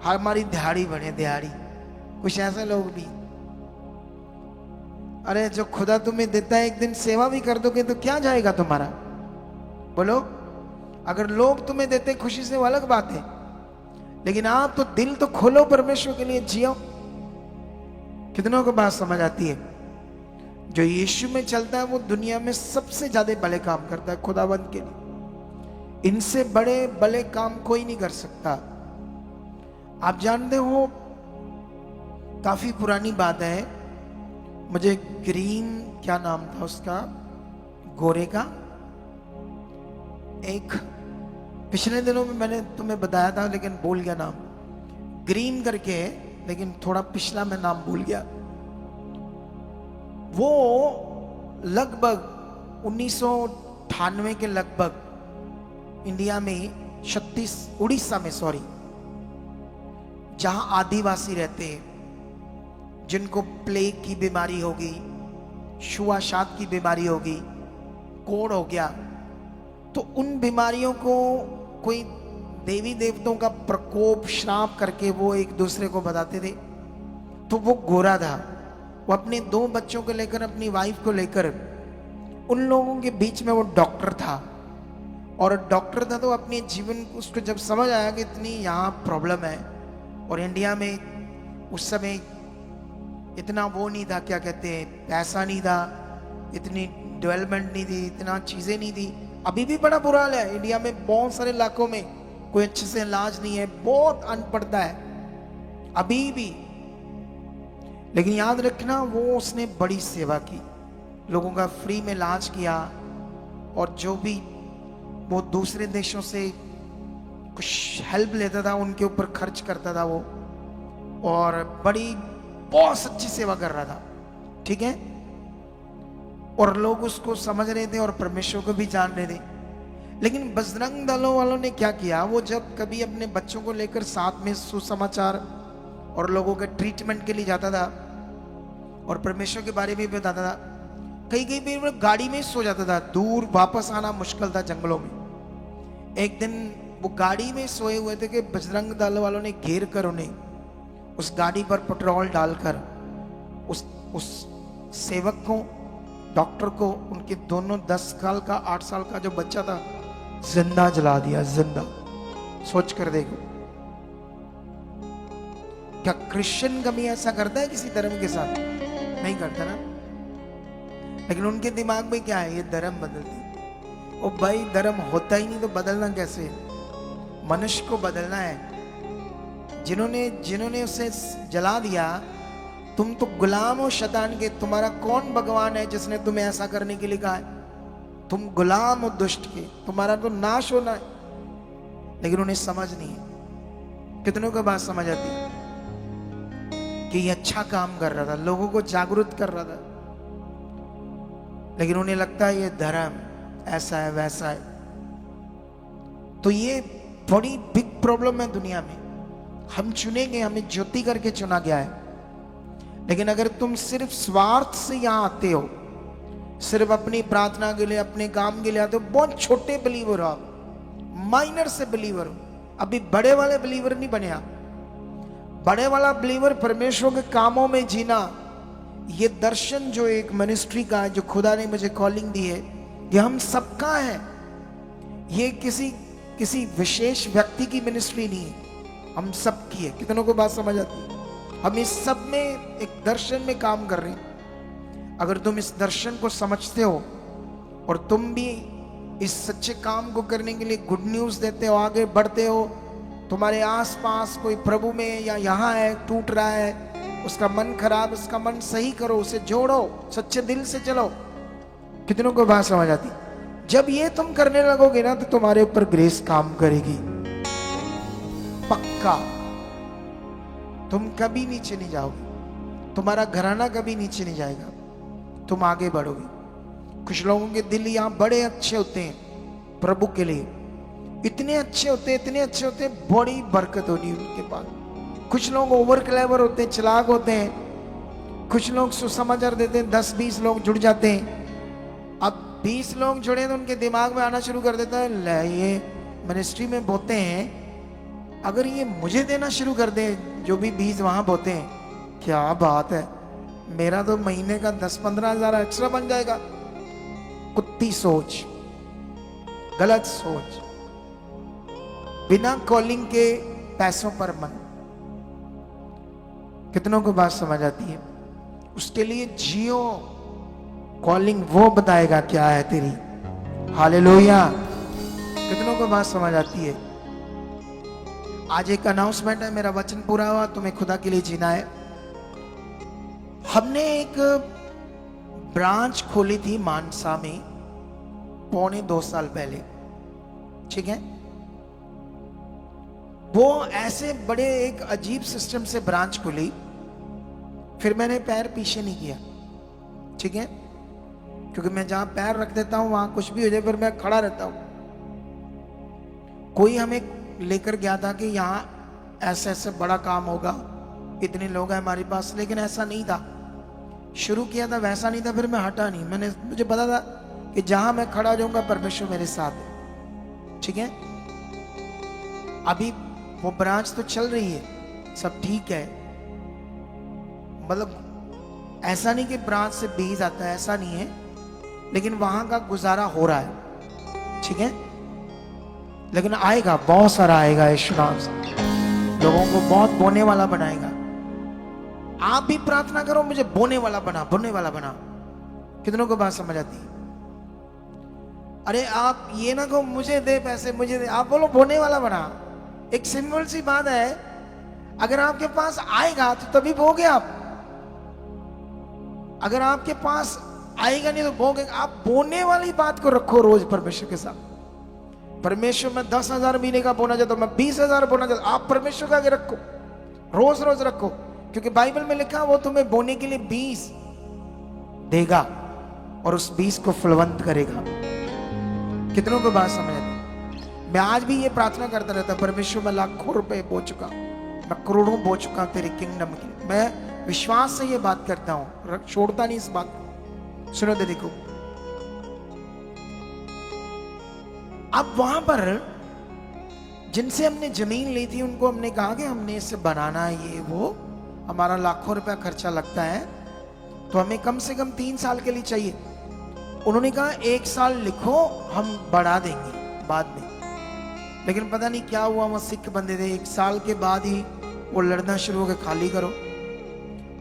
हमारी दिहाड़ी बढ़े, दिहाड़ी। कुछ ऐसे लोग भी, अरे जो खुदा तुम्हें देता है, एक दिन सेवा भी कर दोगे तो क्या जाएगा तुम्हारा? बोलो, अगर लोग तुम्हें देते खुशी से वो अलग बात है, लेकिन आप तो दिल तो खोलो, परमेश्वर के लिए जियो। कितनों को बात समझ आती है? जो यीशु में चलता है वो दुनिया में सबसे ज्यादा भले काम करता है खुदावंत के लिए। इनसे बड़े भले काम कोई नहीं कर सकता। आप जानते हो, काफी पुरानी बात है, मुझे ग्रीन, क्या नाम था उसका, गोरे का, एक पिछले दिनों में मैंने तुम्हें बताया था लेकिन भूल गया नाम, ग्रीन करके है, लेकिन थोड़ा पिछला मैं नाम भूल गया। वो लगभग 1998 के लगभग इंडिया में उड़ीसा में, सॉरी, जहां आदिवासी रहते हैं, जिनको प्लेग की बीमारी होगी, छुआछूत की बीमारी होगी, कोढ़ हो गया, तो उन बीमारियों को कोई देवी देवताओं का प्रकोप, श्राप करके वो एक दूसरे को बताते थे। तो वो गोरा था, वो अपने 2 बच्चों को लेकर, अपनी वाइफ को लेकर, उन लोगों के बीच में वो डॉक्टर था। और डॉक्टर था तो अपने जीवन, उसको जब समझ आया कि इतनी यहाँ प्रॉब्लम है, और इंडिया में उस समय इतना वो नहीं था, क्या कहते हैं, पैसा नहीं था, इतनी डेवलपमेंट नहीं थी, इतना चीजें नहीं थी। अभी भी बड़ा बुरा हाल है इंडिया में, बहुत सारे इलाकों में कोई अच्छे से इलाज नहीं है, बहुत अनपढ़ता है अभी भी। लेकिन याद रखना, वो उसने बड़ी सेवा की, लोगों का फ्री में इलाज किया, और जो भी वो दूसरे देशों से कुछ हेल्प लेता था उनके ऊपर खर्च करता था वो, और बहुत सच्ची सेवा कर रहा था, ठीक है। और लोग उसको समझ रहे थे और परमेश्वर को भी जान रहे थे। लेकिन बजरंग दलों वालों ने क्या किया, वो जब कभी अपने बच्चों को लेकर साथ में सुसमाचार और लोगों के ट्रीटमेंट के लिए जाता था और परमेश्वर के बारे में बताता था, कई बार वो गाड़ी में सो जाता था, दूर वापस आना मुश्किल था जंगलों में। एक दिन वो गाड़ी में सोए हुए थे कि बजरंग दल वालों ने घेर कर उन्हें उस गाड़ी पर पेट्रोल डालकर उस सेवक को, डॉक्टर को, उनके दोनों 10 साल का 8 साल का जो बच्चा था, जिंदा जला दिया, जिंदा। सोच कर देखो, क्या क्रिश्चियन कभी ऐसा करता है किसी धर्म के साथ? नहीं करता ना। लेकिन उनके दिमाग में क्या है, ये धर्म बदलती। ओ भाई, धर्म होता ही नहीं तो बदलना कैसे? मनुष्य को बदलना है। जिन्होंने उसे जला दिया, तुम तो गुलाम हो शैतान के। तुम्हारा कौन भगवान है जिसने तुम्हें ऐसा करने के लिए कहा है? तुम गुलाम हो दुष्ट के, तुम्हारा तो नाश होना है। लेकिन उन्हें समझ नहीं है। कितनों को बात समझ आती है कि ये अच्छा काम कर रहा था, लोगों को जागरूक कर रहा था, लेकिन उन्हें लगता है ये धर्म ऐसा है वैसा है। तो ये बड़ी बिग प्रॉब्लम है दुनिया में। हम चुनेंगे, हमें ज्योति करके चुना गया है, लेकिन अगर तुम सिर्फ स्वार्थ से यहां आते हो, सिर्फ अपनी प्रार्थना के लिए, अपने काम के लिए आते हो, बहुत छोटे बिलीवर हो आप, माइनर से बिलीवर हो, अभी बड़े वाले बिलीवर नहीं बने आप। बड़े वाला बिलीवर परमेश्वर के कामों में जीना, ये दर्शन जो एक मिनिस्ट्री का है, जो खुदा ने मुझे कॉलिंग दी है, ये हम सबका है। ये किसी विशेष व्यक्ति की मिनिस्ट्री नहीं है, हम सबकी है। कितनों को बात समझ आती है? हम इस सब में एक दर्शन में काम कर रहे हैं। अगर तुम इस दर्शन को समझते हो और तुम भी इस सच्चे काम को करने के लिए गुड न्यूज़ देते हो, आगे बढ़ते हो, तुम्हारे आसपास कोई प्रभु में या यहाँ है, टूट रहा है, उसका मन खराब, उसका मन सही करो, उसे जोड़ो, सच्चे दिल से चलो। कितनों को बात समझ आती? जब ये तुम करने लगोगे ना, तो तुम्हारे ऊपर ग्रेस काम करेगी, पक्का। तुम कभी नीचे नहीं जाओगे, तुम्हारा घराना कभी नीचे नहीं जाएगा, तुम आगे बढ़ोगे। कुछ लोगों के दिल यहाँ बड़े अच्छे होते हैं प्रभु के लिए, इतने अच्छे होते हैं, इतने अच्छे होते हैं, बड़ी बरकत होनी उनके पास। कुछ लोग ओवर क्लेवर होते हैं, चालाक होते हैं। कुछ लोग सुसमाचार देते हैं, 10-20 लोग जुड़ जाते हैं। अब 20 लोग जुड़े तो उनके दिमाग में आना शुरू कर देता है, ले ये मिनिस्ट्री में बोते हैं, अगर ये मुझे देना शुरू कर दे, जो भी 20 वहां बोते हैं, क्या बात है, मेरा तो महीने का 10-15 हज़ार एक्स्ट्रा बन जाएगा। कुत्ती सोच, गलत सोच। बिना कॉलिंग के पैसों पर मन। कितनों को बात समझ आती है? उसके लिए जियो कॉलिंग वो बताएगा क्या है तेरी। हालेलुया। कितनों को बात समझ आती है? आज एक अनाउंसमेंट है, मेरा वचन पूरा हुआ, तुम्हें खुदा के लिए जीना है। हमने एक ब्रांच खोली थी मानसा में पौने 2 साल पहले, ठीक है। वो ऐसे बड़े एक अजीब सिस्टम से ब्रांच खुली, फिर मैंने पैर पीछे नहीं किया, ठीक है, क्योंकि मैं जहां पैर रख देता हूं वहां कुछ भी हो जाए फिर मैं खड़ा रहता हूं। कोई हमें लेकर गया था कि यहाँ ऐसे ऐसे बड़ा काम होगा, इतने लोग हैं हमारे पास, लेकिन ऐसा नहीं था। शुरू किया था वैसा नहीं था, फिर मैं हटा नहीं। मुझे पता था कि जहां मैं खड़ा हो जाऊंगा परमेश्वर मेरे साथ है, ठीक है। अभी वो ब्रांच तो चल रही है, सब ठीक है, मतलब ऐसा नहीं कि ब्रांच से बीज आता है, ऐसा नहीं है, लेकिन वहां का गुजारा हो रहा है, ठीक है। लेकिन आएगा, बहुत सारा आएगा, यीशु नाम से लोगों को बहुत बोने वाला बनाएगा। आप भी प्रार्थना करो, मुझे बोने वाला बना, बोने वाला बना। कितनों को बात समझ आती है? अरे आप ये ना कहो मुझे दे पैसे, मुझे दे, आप बोलो बोने वाला बना। एक सिंपल सी बात है, अगर आपके पास आएगा तो तभी बोगे आप। अगर आपके पास आएगा नहीं तो बोगे। आप बोने वाली बात को रखो रोज परमेश्वर के साथ। परमेश्वर में 10,000 महीने का बोना चाहता हूं, मैं 20,000 बोना चाहता हूं, आप परमेश्वर का आगे रखो, रोज रोज रखो, क्योंकि बाइबल में लिखा वो तुम्हें बोने के लिए 20 देगा और उस 20 को फलवंत करेगा। कितनों को बात समझ आती? मैं आज भी ये प्रार्थना करता रहता, परमेश्वर मैं लाखों रुपए बो चुका, मैं करोड़ों बो चुका तेरे किंगडम की। मैं विश्वास से ये बात करता हूं, छोड़ता नहीं इस बात को। सुनो दे, देखो अब वहां पर जिनसे हमने जमीन ली थी उनको हमने कहा कि हमने इसे बनाना है, ये वो हमारा लाखों रुपया खर्चा लगता है, तो हमें कम से कम 3 साल के लिए चाहिए। उन्होंने कहा 1 साल लिखो, हम बढ़ा देंगे बाद में। लेकिन पता नहीं क्या हुआ, वो सिख बंदे थे, 1 साल के बाद ही वो लड़ना शुरू हो गए, खाली करो।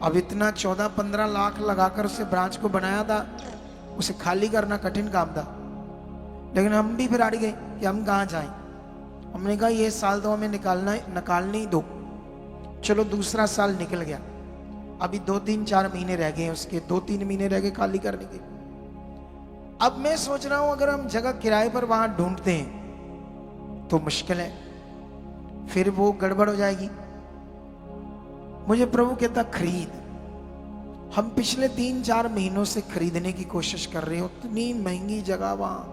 अब इतना 14-15 लाख लगाकर उसे ब्रांच को बनाया था, उसे खाली करना कठिन काम था। लेकिन हम भी फिर अड़ गए कि हम कहाँ जाएं। हमने कहा ये साल तो हमें निकालने ही दो। चलो दूसरा साल निकल गया, अभी 2-3-4 महीने रह गए, उसके 2-3 महीने रह गए खाली करने के। अब मैं सोच रहा हूं अगर हम जगह किराए पर वहां ढूंढते हैं तो मुश्किल है, फिर वो गड़बड़ हो जाएगी। मुझे प्रभु कहता खरीद। हम पिछले 3-4 महीनों से खरीदने की कोशिश कर रहे हो, इतनी महंगी जगह वहां।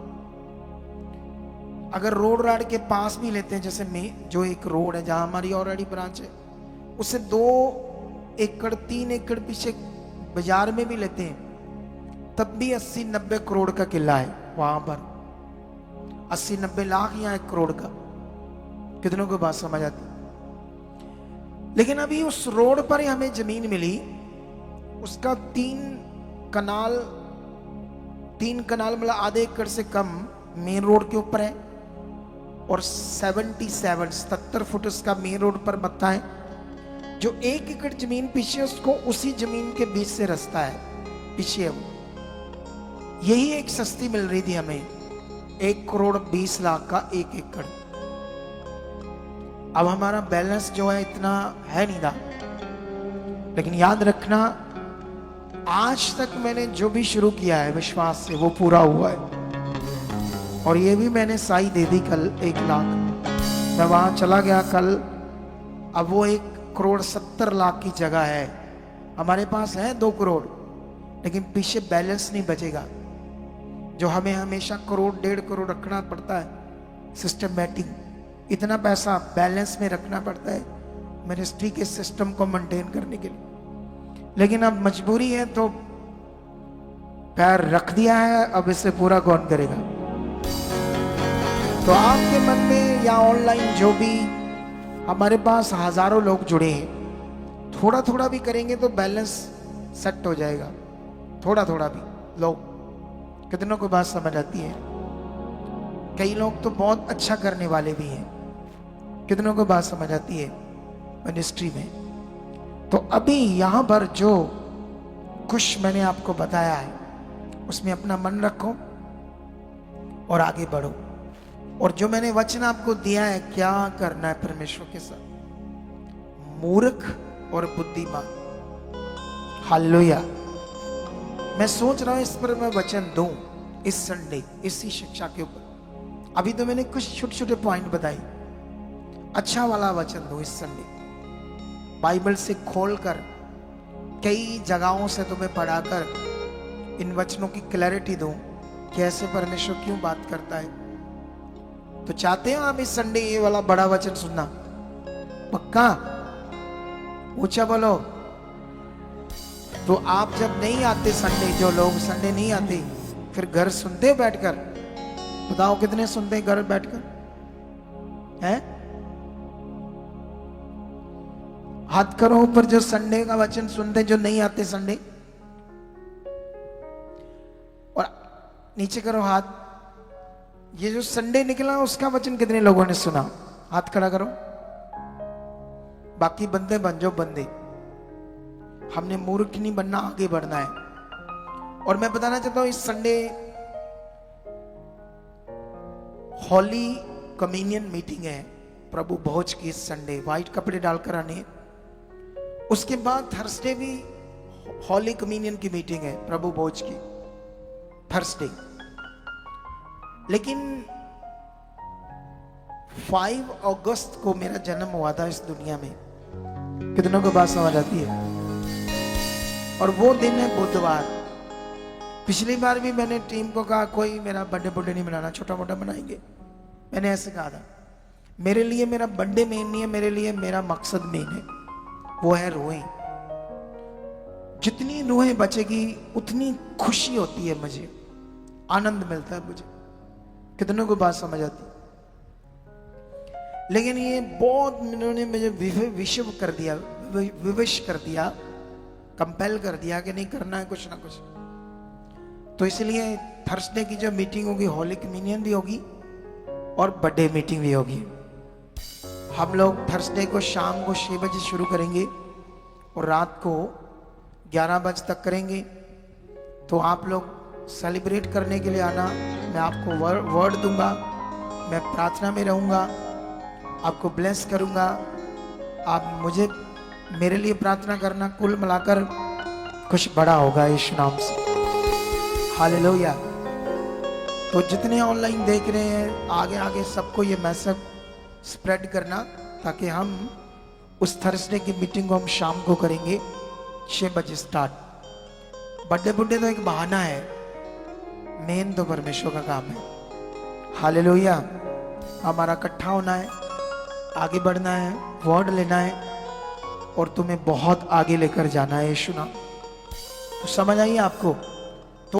अगर रोड राड के पास भी लेते हैं, जैसे में जो एक रोड है जहां हमारी ऑलरेडी ब्रांच है, उसे 2 एकड़ 3 एकड़ पीछे बाजार में भी लेते हैं, तब भी 80-90 करोड़ का किला है वहां पर। 80-90 लाख या 1 करोड़ का। कितनों को बात समझ आती? लेकिन अभी उस रोड पर ही हमें जमीन मिली, उसका 3 कनाल मतलब आधे एकड़ से कम मेन रोड के ऊपर है, और 77 फुट उसका मेन रोड पर बत्ता है। जो 1 एकड़ जमीन पीछे, उसको उसी जमीन के बीच से रास्ता है पीछे है वो। यही एक सस्ती मिल रही थी हमें, 1 करोड़ 20 लाख का 1 एकड़। अब हमारा बैलेंस जो है इतना है नहीं था, लेकिन याद रखना आज तक मैंने जो भी शुरू किया है विश्वास से वो पूरा हुआ है। और ये भी मैंने साई दे दी कल 1 लाख। मैं वहां चला गया कल, अब वो 1 करोड़ 70 लाख की जगह है, हमारे पास है 2 करोड़, लेकिन पीछे बैलेंस नहीं बचेगा, जो हमें हमेशा 1 करोड़ 1.5 करोड़ रखना पड़ता है सिस्टमैटिक। इतना पैसा बैलेंस में रखना पड़ता है मिनिस्ट्री के सिस्टम को मेंटेन करने के लिए। लेकिन अब मजबूरी है तो पैर रख दिया है, अब इसे पूरा कौन करेगा? तो आपके मन में या ऑनलाइन जो भी, हमारे पास हजारों लोग जुड़े हैं, थोड़ा थोड़ा भी करेंगे तो बैलेंस सेट हो जाएगा। थोड़ा थोड़ा भी लोग, कितनों को बात समझ आती है? कई लोग तो बहुत अच्छा करने वाले भी हैं, कितनों को बात समझ आती है मिनिस्ट्री में? तो अभी यहां पर जो कुछ मैंने आपको बताया है उसमें अपना मन रखो और आगे बढ़ो। और जो मैंने वचन आपको दिया है क्या करना है परमेश्वर के साथ, मूर्ख और बुद्धिमान। हालेलुया। मैं सोच रहा हूं इस पर मैं वचन दूं इस संडे, इसी शिक्षा के ऊपर। अभी तो मैंने कुछ छोटे छोटे पॉइंट बताए, अच्छा वाला वचन दूं इस संडे, बाइबल से खोलकर कई जगहों से तुम्हें पढ़ाकर इन वचनों की क्लैरिटी दूं कि ऐसे परमेश्वर क्यों बात करता है। तो चाहते हो आप इस संडे ये वाला बड़ा वचन सुनना? पक्का? ऊंचा बोलो। तो आप जब नहीं आते संडे, जो लोग संडे नहीं आते, फिर घर सुनते हो बैठकर? बताओ कितने सुनते हैं घर बैठकर? हैं? हाथ करो ऊपर जो संडे का वचन सुनते, जो नहीं आते संडे। और नीचे करो हाथ। ये जो संडे निकला उसका वचन कितने लोगों ने सुना? हाथ खड़ा करो। बाकी बंदे बन जाओ बंदे। हमने मूर्ख नहीं बनना, आगे बढ़ना है। और मैं बताना चाहता हूं इस संडे हॉली कम्युनियन मीटिंग है प्रभु भोज की। इस संडे व्हाइट कपड़े डालकर आने। उसके बाद थर्सडे भी हॉली कम्युनियन की मीटिंग है प्रभु भोज की, थर्सडे। लेकिन 5 अगस्त को मेरा जन्म हुआ था इस दुनिया में। कितनों को बात समझ आती है? और वो दिन है बुधवार। पिछली बार भी मैंने टीम को कहा कोई मेरा बर्थडे नहीं मनाना, छोटा मोटा मनाएंगे। मैंने ऐसे कहा था, मेरे लिए मेरा बर्थडे मेन नहीं है, मेरे लिए मेरा मकसद मेन है, वो है रूहें। जितनी रूहें बचेगी उतनी खुशी होती है, मुझे आनंद मिलता है मुझे। कितनों को बात समझ आती? लेकिन ये बहुत इन्होंने मुझे विषव कर दिया, विवश कर दिया, कंपेल कर दिया कि नहीं करना है कुछ ना कुछ। तो इसलिए थर्सडे की जो मीटिंग होगी हॉली कम्युनियन भी होगी और बर्थडे मीटिंग भी होगी। हम लोग थर्सडे को शाम को 6 बजे शुरू करेंगे और रात को 11 बजे तक करेंगे। तो आप लोग सेलिब्रेट करने के लिए आना। मैं आपको वर्ड दूंगा, मैं प्रार्थना में रहूंगा, आपको ब्लेस करूंगा। आप मुझे मेरे लिए प्रार्थना करना। कुल मिलाकर कुछ बड़ा होगा यीशु नाम से। हालेलुया। तो जितने ऑनलाइन देख रहे हैं आगे आगे सबको ये मैसेज स्प्रेड करना, ताकि हम उस थर्सडे की मीटिंग को हम शाम को करेंगे 6 बजे स्टार्ट। बर्थडे बुड्डे तो एक बहाना है, मेन तो परमेश्वर का काम है। हालेलुया। हमारा इकट्ठा होना है, आगे बढ़ना है, वर्ड लेना है और तुम्हें बहुत आगे लेकर जाना है यीशु नाम। तो समझ आई आपको?